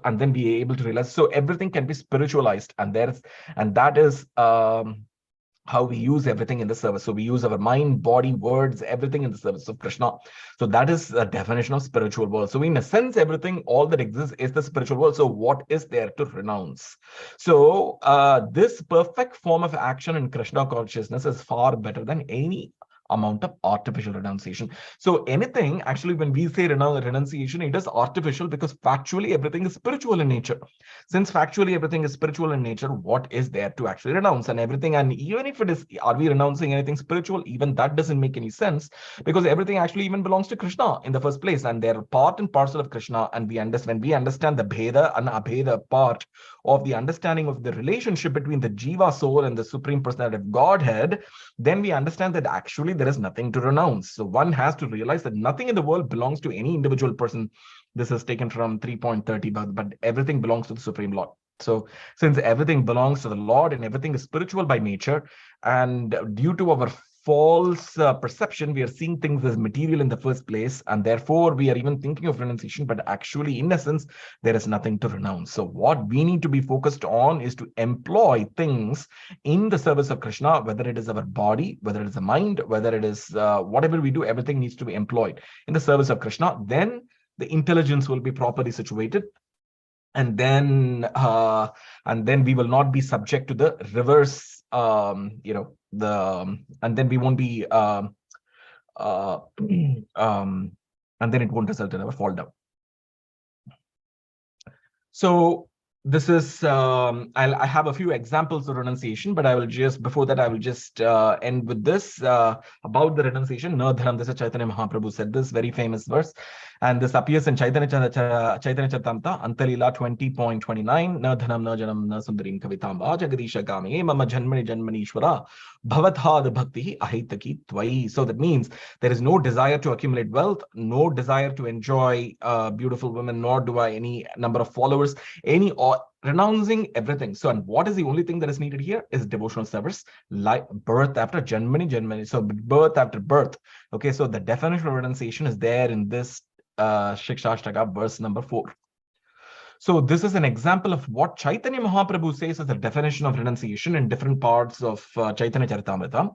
and then be able to realize, so everything can be spiritualized, and that is how we use everything in the service. So we use our mind, body, words, everything in the service of Krishna. So that is the definition of spiritual world. So in a sense, everything, all that exists is the spiritual world. So what is there to renounce? So this perfect form of action in Krishna consciousness is far better than any amount of artificial renunciation. So anything, actually, when we say renunciation, it is artificial because factually everything is spiritual in nature. Since factually everything is spiritual in nature, what is there to actually renounce? And everything, and even if it is, are we renouncing anything spiritual? Even that doesn't make any sense, because everything actually even belongs to Krishna in the first place, and they're part and parcel of Krishna. And when we understand the Bheda and Abheda part of the understanding of the relationship between the Jiva soul and the Supreme Personality of Godhead, then we understand that actually there is nothing to renounce. So one has to realize that nothing in the world belongs to any individual person. This is taken from 3.30, but everything belongs to the Supreme Lord. So since everything belongs to the Lord and everything is spiritual by nature, and due to our false perception, we are seeing things as material in the first place, and therefore we are even thinking of renunciation, but actually in essence there is nothing to renounce. So what we need to be focused on is to employ things in the service of Krishna, whether it is our body, whether it is the mind, whether it is whatever we do, everything needs to be employed in the service of Krishna. Then the intelligence will be properly situated, and then we will not be subject to the reverse, and then we won't be and then it won't result in our fall down. So this is, I have a few examples of renunciation, but I will just, before that, I will just end with this about the renunciation. No dharam, this is Chaitanya Mahaprabhu said this very famous verse. And this appears in Chaitanya Charitamrita, Antalila 20.29. Na dhanam, na janam, na sundarim kavitamba, jagadisha game, mama janmani janmanishwara, bhavathad bhakti ahitaki tvai. So that means there is no desire to accumulate wealth, no desire to enjoy beautiful women, nor do I any number of followers, any or renouncing everything. So, and what is the only thing that is needed here is devotional service, like birth after janmani. So birth after birth. Okay, so the definition of renunciation is there in this Shikshashtaka verse number 4. So this is an example of what Chaitanya Mahaprabhu says as a definition of renunciation in different parts of Chaitanya Charitamrita.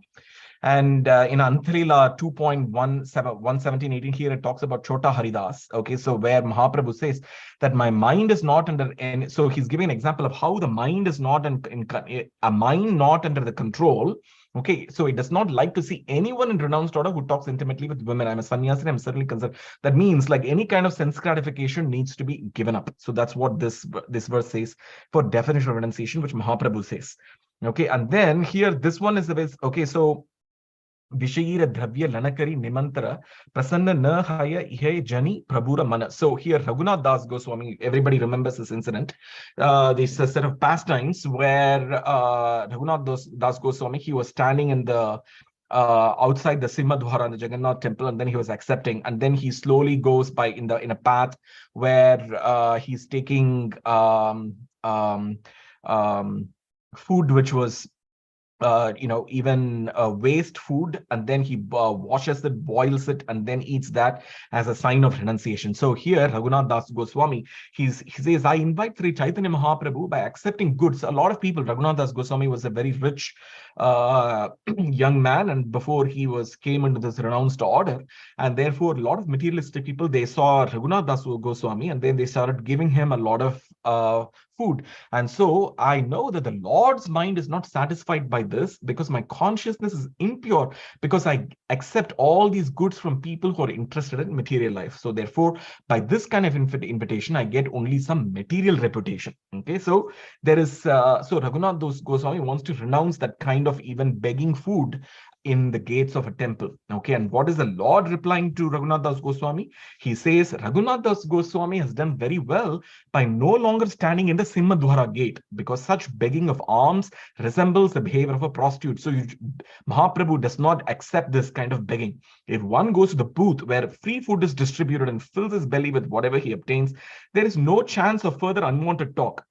And in Antharila 2.11718, here it talks about Chota Haridas. Okay, so where Mahaprabhu says that my mind is not under any, so he's giving an example of how the mind is not a mind not under the control. Okay, so it does not like to see anyone in renounced order who talks intimately with women. I'm a sannyasi, I'm certainly concerned. That means like any kind of sense gratification needs to be given up. So that's what this verse says for definition of renunciation, which Mahaprabhu says. Okay, and then here this one is the way. Okay, so Vishayira Dravya Lanakari Nimantara Prasanna Na Haya Ihe Jani Prabhura Mana. So here Raghunath Das Goswami, everybody remembers this incident. This set of pastimes where Raghunath Das Goswami, he was standing in the outside the Simhadwara, the Jagannath temple, and then he was accepting, and then he slowly goes by in a path where he's taking food which was even waste food, and then he washes it, boils it, and then eats that as a sign of renunciation. So here, Raghunath Das Goswami, he says, I invite Sri Chaitanya Mahaprabhu by accepting goods. A lot of people, Raghunath Das Goswami was a very rich young man, and before he came into this renounced order, and therefore a lot of materialistic people, they saw Raghunath Das Goswami, and then they started giving him a lot of food. And so I know that the Lord's mind is not satisfied by this, because my consciousness is impure, because I accept all these goods from people who are interested in material life. So therefore, by this kind of invitation, I get only some material reputation. Okay, so there is so Raghunath Goswami wants to renounce that kind of even begging food in the gates of a temple. Okay, and what is the Lord replying to Raghunath Das Goswami? He says, Raghunath Das Goswami has done very well by no longer standing in the Simhadwara gate, because such begging of alms resembles the behavior of a prostitute. So Mahaprabhu does not accept this kind of begging. If one goes to the booth where free food is distributed and fills his belly with whatever he obtains, there is no chance of further unwanted talk,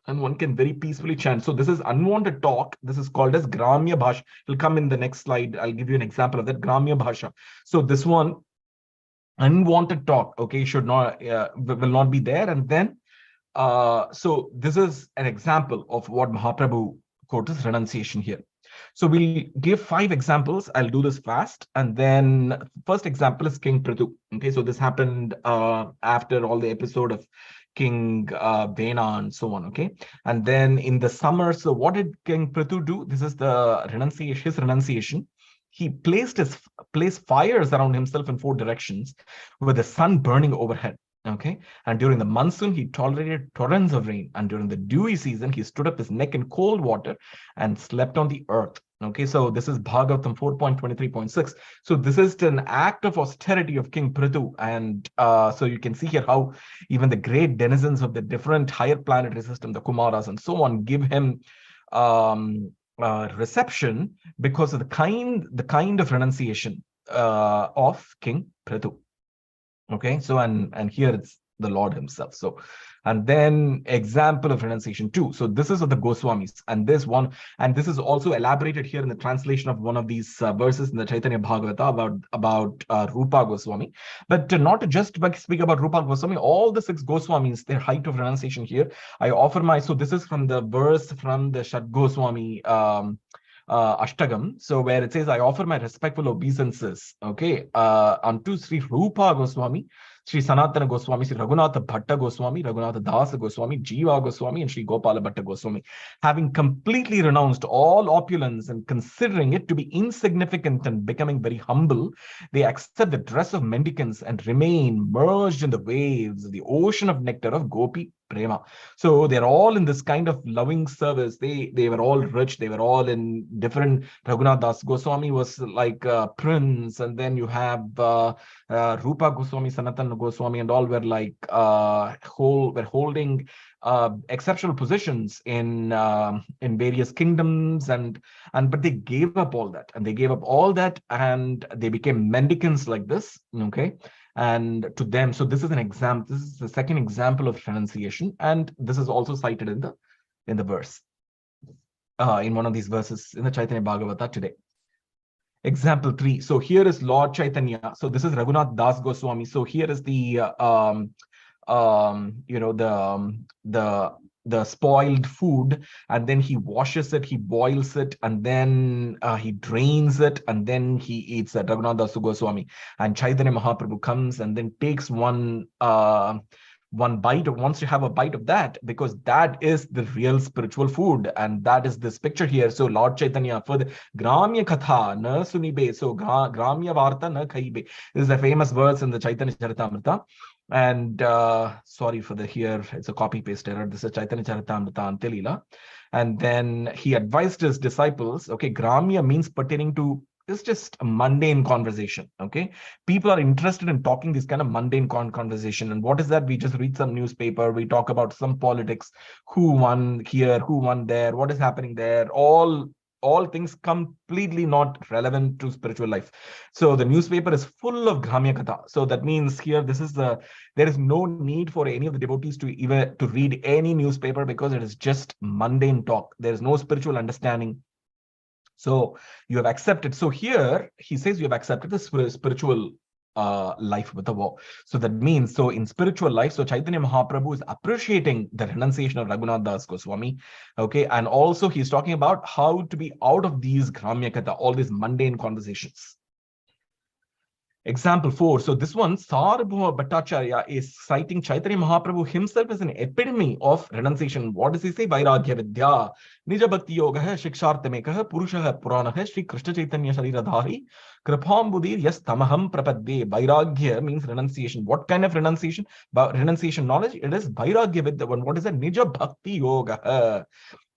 and one can very peacefully chant. So this is unwanted talk. This is called as Gramya Bhasha. It'll come in the next slide. I'll give you an example of that, Gramya Bhasha. So this one, unwanted talk, okay, should not, will not be there. And then, so this is an example of what Mahaprabhu quotes as renunciation here. So we'll give 5 examples. I'll do this fast. And then first example is King Prithu. Okay, so this happened after all the episode of King Vena and so on. Okay, and then in the summer, so what did King Prithu do? This is the renunciation, his renunciation. He placed fires around himself in 4 directions with the sun burning overhead. Okay, and during the monsoon, he tolerated torrents of rain, and during the dewy season, he stood up his neck in cold water and slept on the earth. Okay, so this is Bhagavatam 4.23.6. So this is an act of austerity of King Prithu, and so you can see here how even the great denizens of the different higher planetary system, the Kumaras and so on, give him reception because of the kind of renunciation of King Prithu. Okay, so and here it's the Lord himself. So, and then example of renunciation 2. So this is of the Goswamis, and this is also elaborated here in the translation of one of these verses in the Chaitanya Bhagavata about Rupa Goswami. But not to just speak about Rupa Goswami, all the 6 Goswamis, their height of renunciation here. I offer so this is from the verse from the Shat Goswami Ashtagam, so where it says, I offer my respectful obeisances, okay, unto Sri Rupa Goswami, Sri Sanatana Goswami, Sri Raghunatha Bhatta Goswami, Raghunatha Das Goswami, Jiva Goswami, and Sri Gopala Bhatta Goswami. Having completely renounced all opulence and considering it to be insignificant and becoming very humble, they accept the dress of mendicants and remain merged in the waves of the ocean of nectar of Gopi prema. So they're all in this kind of loving service. They were all rich. They were all in different. Raghunath Das Goswami was like a prince, and then you have Rupa Goswami, Sanatana Goswami, and all were like were holding exceptional positions in various kingdoms, and but they gave up all that, and they gave up all that, and they became mendicants like this. Okay. And to them, so this is an example. This is the second example of renunciation, and this is also cited in the verse, in one of these verses in the Chaitanya Bhagavata today. Example 3. So here is Lord Chaitanya. So this is Raghunath Das Goswami. So here is the the spoiled food, and then he washes it, he boils it, and then he drains it, and then he eats it. Raghunath Das Goswami. And Chaitanya Mahaprabhu comes and then takes one bite, or wants to have a bite of that, because that is the real spiritual food, and that is this picture here. So Lord Chaitanya, for the Gramya Katha na sunibe, so Gramya Varta na khaibe. This is a famous verse in the Chaitanya Charitamrita. And sorry for the here, it's a copy paste error. This is Chaitanya Charitamrita Antilila. And then he advised his disciples, okay, Gramya means pertaining to, it's just a mundane conversation. Okay, people are interested in talking this kind of mundane conversation. And what is that? We just read some newspaper, we talk about some politics, who won here, who won there, what is happening there, all things completely not relevant to spiritual life. So the newspaper is full of Gramya Katha. So that means here, there is no need for any of the devotees to read any newspaper, because it is just mundane talk. There is no spiritual understanding. So you have accepted. So here he says you have accepted the spiritual life with a vow. So that means, so in spiritual life, so Chaitanya Mahaprabhu is appreciating the renunciation of Raghunath Das Goswami. Okay, and also he's talking about how to be out of these Gramya Katha, all these mundane conversations. Example 4. So this one, Sarabhuma Bhattacharya is citing Chaitanya Mahaprabhu himself as an epitome of renunciation. What does he say? Vairagya Vidya, Nija Bhakti Yoga, Shikshartamekah, Purusha Purana, Shri Krishna Chaitanya Shariradhari, Kripam Buddhir, yes, Tamaham Prapadde. Vairagya means renunciation. What kind of renunciation? Renunciation knowledge? It is Vairagya Vidya. What is that? Nija Bhakti Yoga.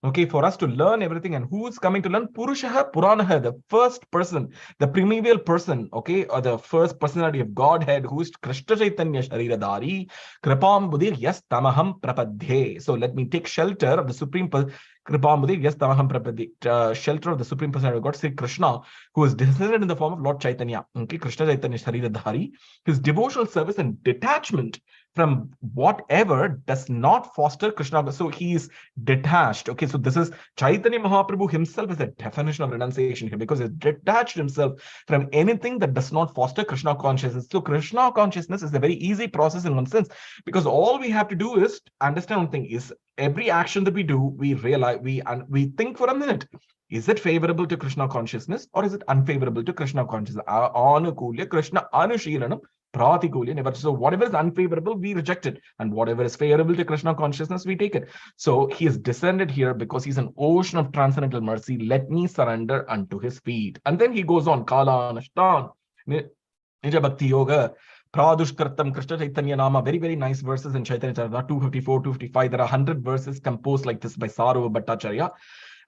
Okay, for us to learn everything. And who is coming to learn? Purushaha Puranaha, the first person, the primeval person, okay, or the first personality of Godhead, who is Krishna Chaitanya Shariradhari, Kripam Buddhir, yes, Tamaham Prapadhe. So let me take shelter of the Supreme Kripam Buddhir, yes, Tamaham Prapadhe, shelter of the Supreme Personality of God, Sri Krishna, who is descended in the form of Lord Chaitanya, okay, Krishna Chaitanya Shariradhari. His devotional service and detachment from whatever does not foster Krishna. So he is detached. Okay, so this is Chaitanya Mahaprabhu himself is a definition of renunciation here, because he detached himself from anything that does not foster Krishna consciousness. So Krishna consciousness is a very easy process in one sense, because all we have to do is understand one thing: is every action that we do, we realize, we think for a minute, is it favorable to Krishna consciousness or is it unfavorable to Krishna consciousness? Anukulya Krishna Anushilanam Pratikulya never. So whatever is unfavorable, we reject it, and whatever is favorable to Krishna consciousness, we take it. So he is descended here because he's an ocean of transcendental mercy. Let me surrender unto his feet. And then he goes on, Kala Anashtan, Nija Bhakti Yoga, Pradushkartam Krishna Chaitanya Nama. Very, very nice verses in Chaitanya Charitamrita 254, 255. There are 100 verses composed like this by Sarava Bhattacharya.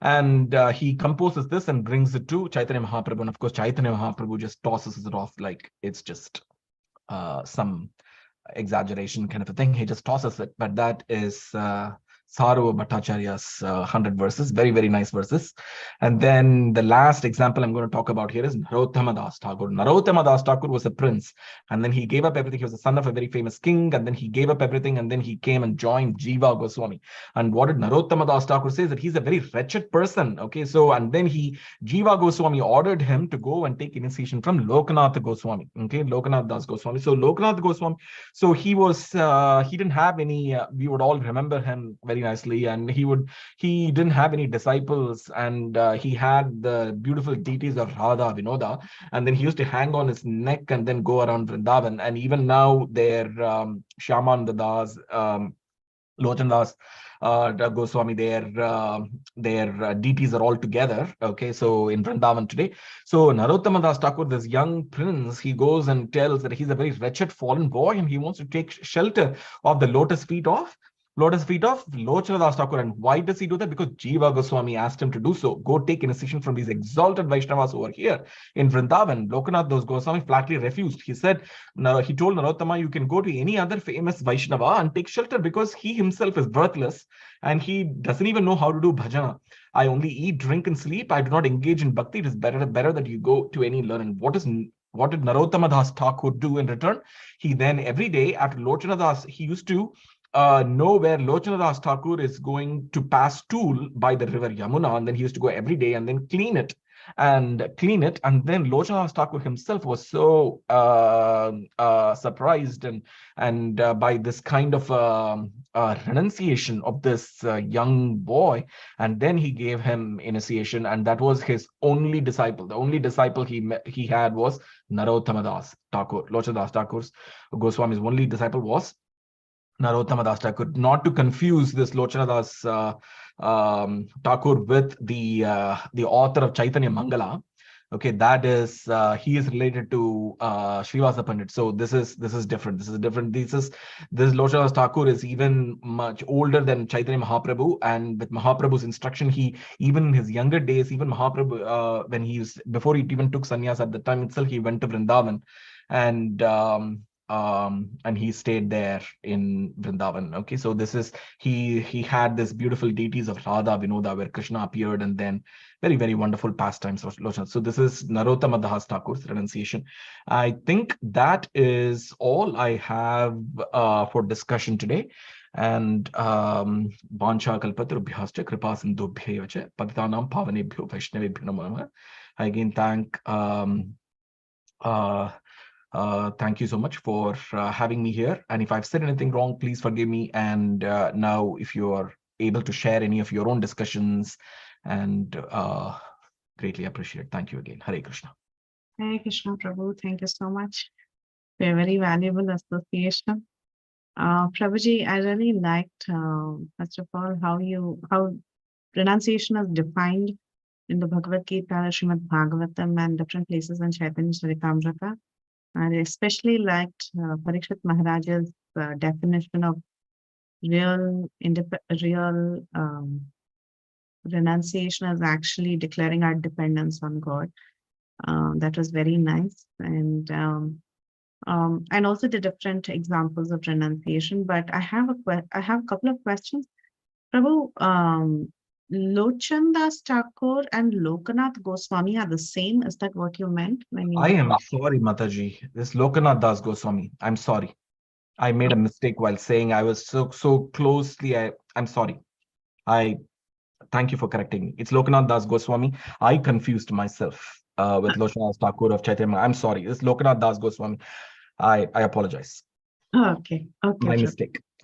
And he composes this and brings it to Chaitanya Mahaprabhu. And of course, Chaitanya Mahaprabhu just tosses it off like it's just some exaggeration kind of a thing. He just tosses it. But that is Sarava Bhattacharya's 100 verses. Very, very nice verses. And then the last example I'm going to talk about here is Narottama Das Thakur. Narottama Das Thakur was a prince, and then he gave up everything. He was the son of a very famous king, and then he gave up everything, and then he came and joined Jiva Goswami. And what did Narottama Das Thakur say? That he's a very wretched person. Okay, so and then Jiva Goswami ordered him to go and take initiation from Lokanath Goswami. Okay, Lokanath Das Goswami. So Lokanath Goswami, so he didn't have any, we would all remember him very nicely, and he didn't have any disciples, and he had the beautiful deities of Radha, Vinoda, and then he used to hang on his neck and then go around Vrindavan. And even now their Shyamananda Das, Lochan Das Goswami, their deities are all together. Okay, so in Vrindavan today. So Narottama Das Thakur, this young prince, he goes and tells that he's a very wretched fallen boy, and he wants to take shelter of the lotus feet of lotus feet of Lochana Das Thakur. And why does he do that? Because Jiva Goswami asked him to do so. Go take initiation from these exalted Vaishnavas over here in Vrindavan. Lokanath Das Goswami flatly refused. He said, no, he told Narottama, you can go to any other famous Vaishnava and take shelter, because he himself is worthless and he doesn't even know how to do bhajana. I only eat, drink, and sleep. I do not engage in bhakti. It is better that you go to any learning. What did Narottama Das Thakur do in return? He then every day after Lochana Das, he used to know where Lochana Das Thakur is going to pass stool by the river Yamuna, and then he used to go every day and then clean it. And then Lochana Das Thakur himself was so surprised and by this kind of renunciation of this young boy, and then he gave him initiation, and that was his only disciple. The only disciple he had was Narottama Das Thakur. Lochana Das Thakur's Goswami's only disciple was Narottama Das Thakur. Not to confuse this Lochana Das Thakur with the author of Chaitanya Mangala. Okay, that is he is related to Srivasa Pandit. So this is different. This Lochana Das Thakur is even much older than Chaitanya Mahaprabhu, and with Mahaprabhu's instruction, he even in his younger days, even Mahaprabhu before he even took sannyas, at the time itself he went to Vrindavan, and he stayed there in Vrindavan. Okay, so this is he had this beautiful deities of Radha Vinoda, where Krishna appeared, and then very, very wonderful pastimes of Lochana. So this is Narottama Das Thakur's renunciation. I think that is all I have for discussion today. And Vancha Kalpatarubhyascha Kripa Sindhubhyevacha Patitanam Pavanebhyo Vaishnavebhyo Namo Namah. I again thank you so much for having me here. And if I've said anything wrong, please forgive me. And now, if you are able to share any of your own discussions, and greatly appreciate. Thank you again. Hare Krishna. Hare Krishna, Prabhu. Thank you so much for a very valuable association. Prabhuji, I really liked, first of all, how renunciation is defined in the Bhagavad Gita, Srimad Bhagavatam, and different places in Chaitanya Charitamrita. I especially liked Parikshit Maharaj's definition of real renunciation as actually declaring our dependence on God. That was very nice, and also the different examples of renunciation. But I have a couple of questions, Prabhu. Lochana Das Thakur and Lokanath Goswami are the same. Is that what you meant when you? I am sorry, Mataji. This Lokanath Das Goswami. I'm sorry. I made a mistake while saying I was so closely. I'm sorry. I thank you for correcting me. It's Lokanath Das Goswami. I confused myself with Lochana Das Thakur of Chaitanya. I'm sorry. This Lokanath Das Goswami. I apologize. Okay. My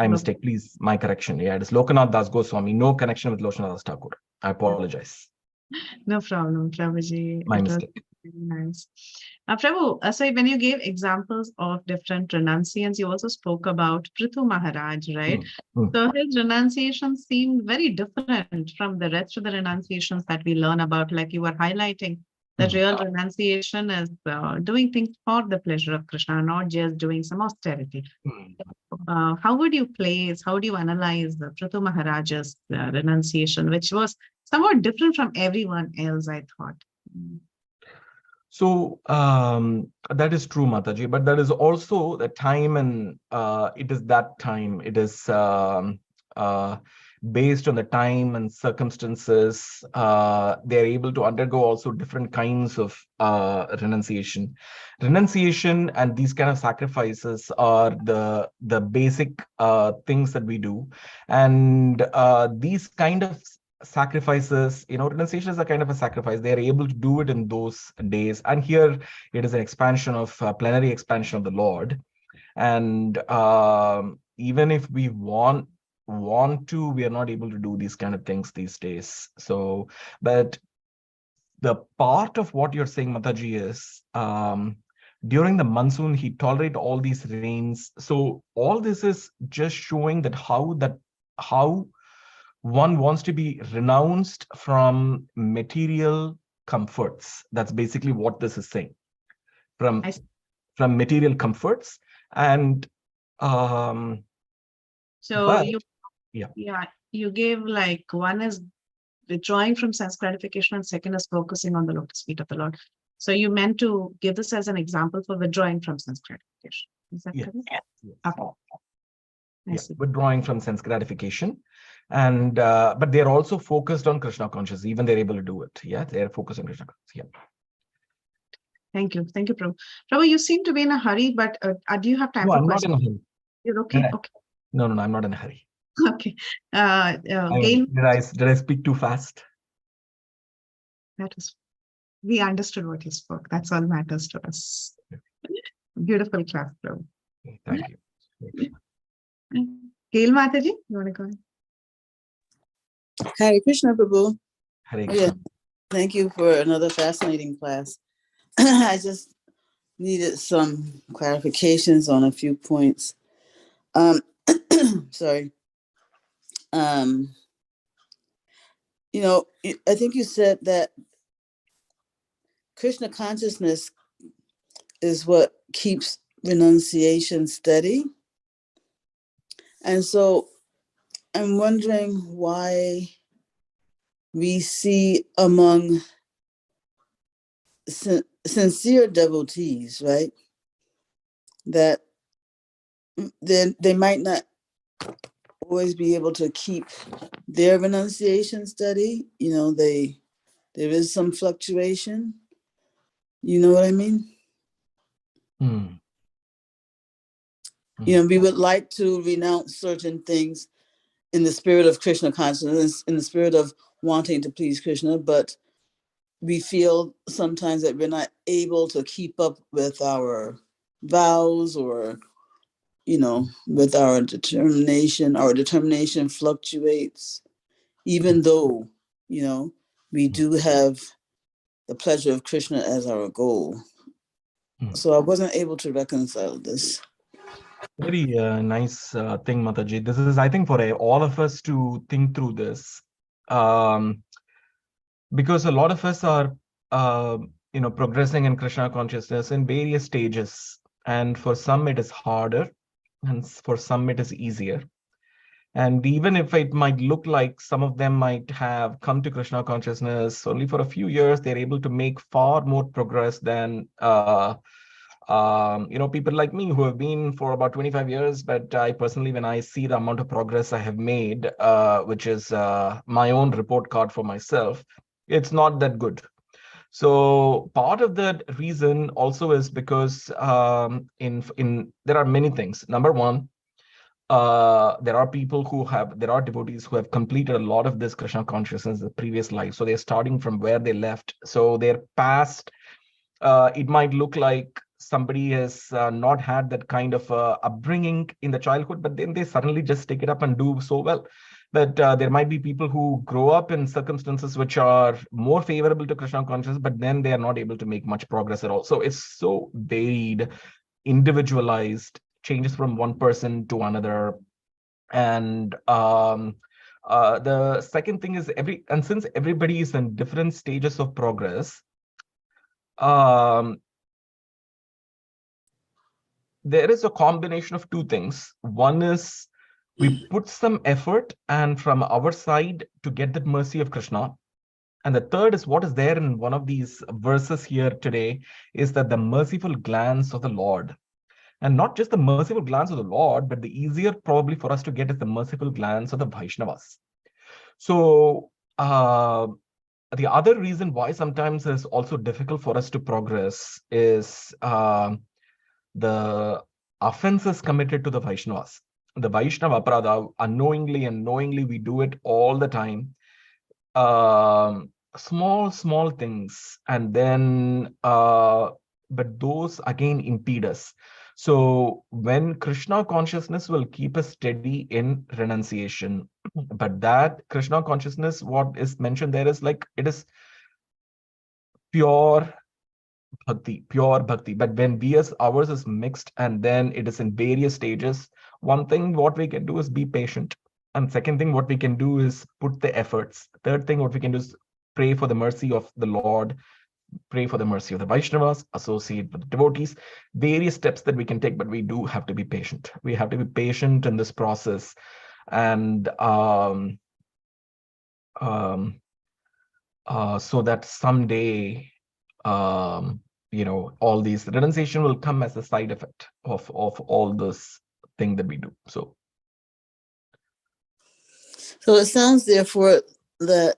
mistake. Please, my correction. Yeah, it is Lokanath Das Goswami. No connection with Lochana Das Thakur. I apologize. No problem, Prabhuji. My mistake. Very nice. Prabhu, so when you gave examples of different renunciants, you also spoke about Prithu Maharaj, right? So his renunciation seemed very different from the rest of the renunciations that we learn about, like you were highlighting. The real renunciation is doing things for the pleasure of Krishna, not just doing some austerity. How do you analyze the Prithu Maharaj's renunciation, which was somewhat different from everyone else, I thought? So that is true, Mataji, but that is also the time, and it is that time. It is based on the time and circumstances. They're able to undergo also different kinds of renunciation. Renunciation and these kind of sacrifices are the basic things that we do, and these kind of sacrifices, renunciation is a kind of a sacrifice. They are able to do it in those days, and here it is an expansion of plenary expansion of the Lord. And even if we want to, we are not able to do these kind of things these days. So, but the part of what you're saying, Mataji, is during the monsoon, he tolerated all these rains. So all this is just showing that how one wants to be renounced from material comforts. That's basically what this is saying. From material comforts. And so Yeah, you gave like one is withdrawing from sense gratification and second is focusing on the lotus feet of the Lord. So you meant to give this as an example for withdrawing from sense gratification. Is that correct? Yes. Okay. Yeah, withdrawing from sense gratification. And but they're also focused on Krishna consciousness. Even they're able to do it. Yeah, they're focused on Krishna consciousness. Yeah. Thank you. Thank you, Prabhu. Prabhu, you seem to be in a hurry, but do you have time No, for I'm questions? not in a hurry. You're okay? Yeah. Okay. No, I'm not in a hurry. Okay. Gail, Did I speak too fast? that was, we understood what you spoke. That's all matters to us. Beautiful class, Prabhu. Thank you. Gail Mataji, you want to go ahead? Hare Krishna, Prabhu. Hare Oh, Krishna. yeah. Thank you for another fascinating class. I just needed some clarifications on a few points. Sorry. You know, I think you said that Krishna consciousness is what keeps renunciation steady. And so I'm wondering why we see among sincere devotees, right, that then they might not always be able to keep their renunciation steady. You know, there is some fluctuation. You know what I mean? You know, we would like to renounce certain things in the spirit of Krishna consciousness, in the spirit of wanting to please Krishna, but we feel sometimes that we're not able to keep up with our vows or, you know, with our determination. Our determination fluctuates, even though, you know, we do have the pleasure of Krishna as our goal. So I wasn't able to reconcile this. Very nice thing, Mataji. This is, I think, for all of us to think through this, because a lot of us are, progressing in Krishna consciousness in various stages, and for some it is harder, and for some it is easier. And even if it might look like some of them might have come to Krishna consciousness only for a few years, they're able to make far more progress than people like me who have been for about 25 years. But I personally, when I see the amount of progress I have made, which is my own report card for myself, it's not that good. So part of the reason also is because there are many things. Number one, there are devotees who have completed a lot of this Krishna consciousness in the previous life. So they're starting from where they left. So their past, it might look like somebody has not had that kind of upbringing in the childhood, but then they suddenly just take it up and do so well. But there might be people who grow up in circumstances which are more favorable to Krishna consciousness, but then they are not able to make much progress at all. So it's so varied, individualized, changes from one person to another. And the second thing is since everybody is in different stages of progress, there is a combination of two things. One is we put some effort and from our side to get that mercy of Krishna. And the third is what is there in one of these verses here today is that the merciful glance of the Lord. And not just the merciful glance of the Lord, but the easier probably for us to get is the merciful glance of the Vaishnavas. So the other reason why sometimes it's also difficult for us to progress is the offenses committed to the Vaishnavas. The Vaishnava aparadha, unknowingly and knowingly, we do it all the time. Small things, and then but those again impede us. So when Krishna consciousness will keep us steady in renunciation, but that Krishna consciousness, what is mentioned there is like it is pure bhakti. But when ours is mixed and then it is in various stages, one thing what we can do is be patient. And second thing what we can do is put the efforts. Third thing what we can do is pray for the mercy of the Lord, pray for the mercy of the Vaishnavas, associate with the devotees, various steps that we can take, but we do have to be patient. We have to be patient in this process. and so that someday, all these renunciation will come as a side effect of all this thing that we do. So it sounds therefore that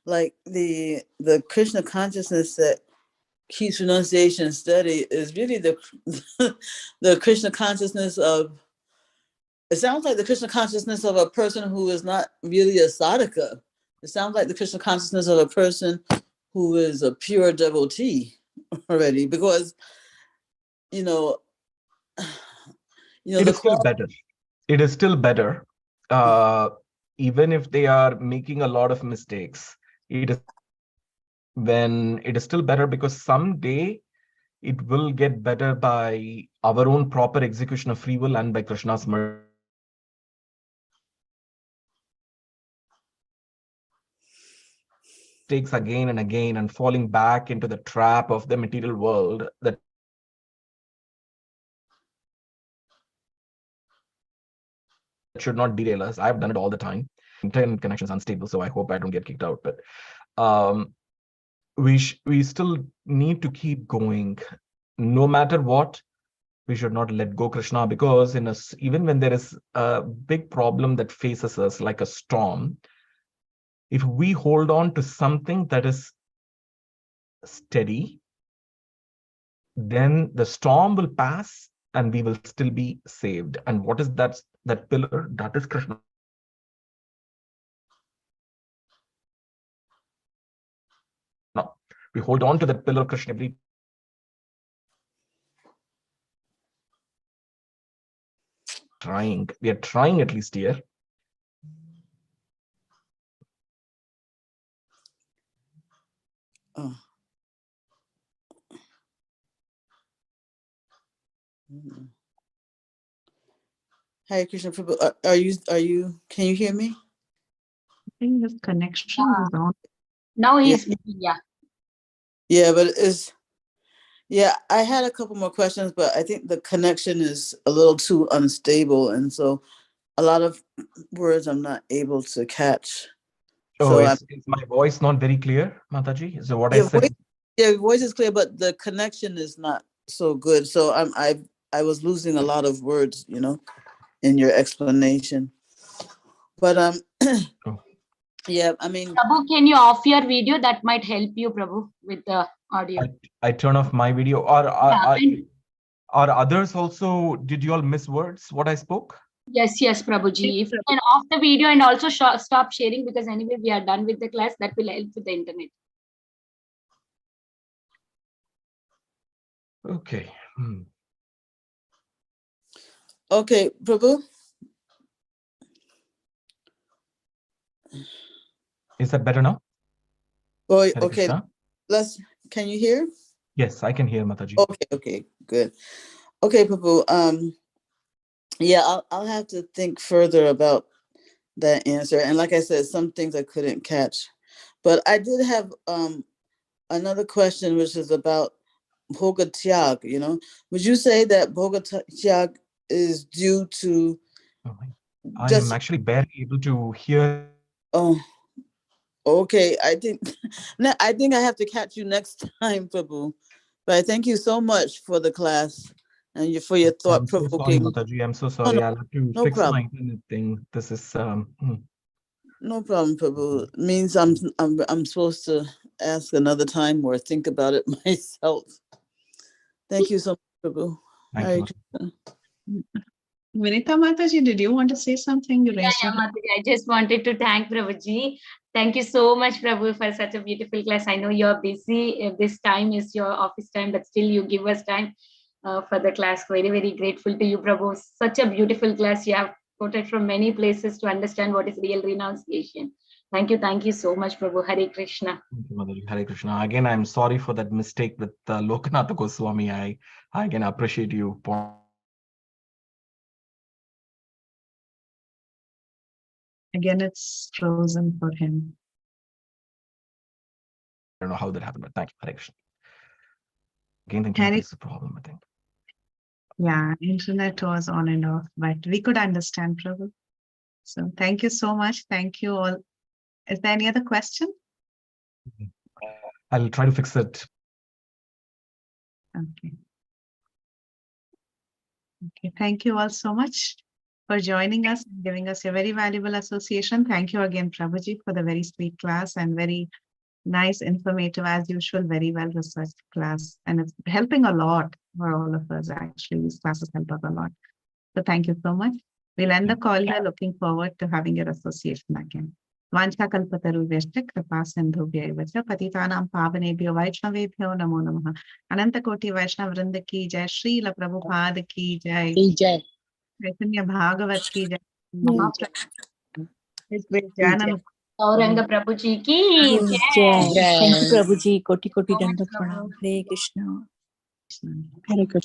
like the Krishna consciousness that keeps renunciation steady is really the the Krishna consciousness of, it sounds like the Krishna consciousness of a person who is not really a sadhaka. It sounds like the Krishna consciousness of a person who is a pure devotee already, because it the is still better. It is still better, even if they are making a lot of mistakes. It is still better, because someday it will get better by our own proper execution of free will and by Krishna's mercy. Takes again and again and falling back into the trap of the material world that should not derail us. I've done it all the time. Internet connection is unstable, so I hope I don't get kicked out. But we still need to keep going, no matter what. We should not let go Krishna, because even when there is a big problem that faces us like a storm, if we hold on to something that is steady, then the storm will pass and we will still be saved. And what is that pillar? That is Krishna. No, we hold on to that pillar of Krishna every trying. We are trying at least here. Oh. Hare Krishna Prabhu, are you? Can you hear me? I think his connection is on. Now he's speaking, yeah. Yeah, but I had a couple more questions, but I think the connection is a little too unstable, and so a lot of words I'm not able to catch. Oh, is my voice not very clear, Mataji? So what I said. Your voice is clear, but the connection is not so good. So I was losing a lot of words, in your explanation. But yeah, I mean, Prabhu, can you off your video? That might help you, Prabhu, with the audio. I turn off my video, or are others also? Did you all miss words what I spoke? Yes, Prabhuji. If you can off the video and also stop sharing, because anyway we are done with the class, that will help with the internet. Okay. Okay, Prabhu. Is that better now? Oh, okay. Can you hear? Yes, I can hear, Mataji. Okay, good. Okay, Prabhu. Yeah, I'll have to think further about that answer. And like I said, some things I couldn't catch. But I did have another question, which is about Bhoga Tyag. Would you say that Bhoga Tyag is due to... I am actually barely able to hear. Oh, okay. I think I have to catch you next time, Prabhu. But I thank you so much for the class and for your thought-provoking. I'm so sorry, Mataji. I'm so sorry. I'll have to fix my internet thing. This is No problem, Prabhu. It means I'm supposed to ask another time or think about it myself. Thank you so much, Prabhu. Thank you. Vinita Mataji, did you want to say something? Mataji, I just wanted to thank Prabhuji. Thank you so much, Prabhu, for such a beautiful class. I know you're busy. This time is your office time, but still you give us time for the class. Very, very grateful to you, Prabhu. Such a beautiful class. You have quoted from many places to understand what is real renunciation. Thank you so much, Prabhu. Hare Krishna. Thank you, Mataji. Hare Krishna. Again, I'm sorry for that mistake with Lokanath Goswami. I again appreciate you. Again, it's frozen for him. I don't know how that happened, but thank you, Hare Krishna. Again, the internet is the problem, I think. Yeah, internet was on and off, but we could understand, Prabhu. So thank you so much. Thank you all. Is there any other question? I'll try to fix it. Okay. Okay. Thank you all so much for joining us and giving us a very valuable association. Thank you again, Prabhuji, for the very sweet class and very nice, informative, as usual, very well researched class. And it's helping a lot for all of us, actually. These classes help us a lot. So thank you so much. We'll end the call here. Looking forward to having your association again. Vancha kalpataruvyascha kripa sindhubhyaiva cha patitanam pavanebhyo vaishnavebhyo namo namah. Ananta koti Vaishnav Vrinda ki jai. Srila Prabhupada ki jai. Caitanya Bhagavat ki jai. Mahaprabhu. His great Jayananda. Gauranga Prabhuji ki Jai. jai. Thank you, Prabhuji. Koti koti So much, dandat Prabhu. pranam. Hare Krishna. Hare Krishna.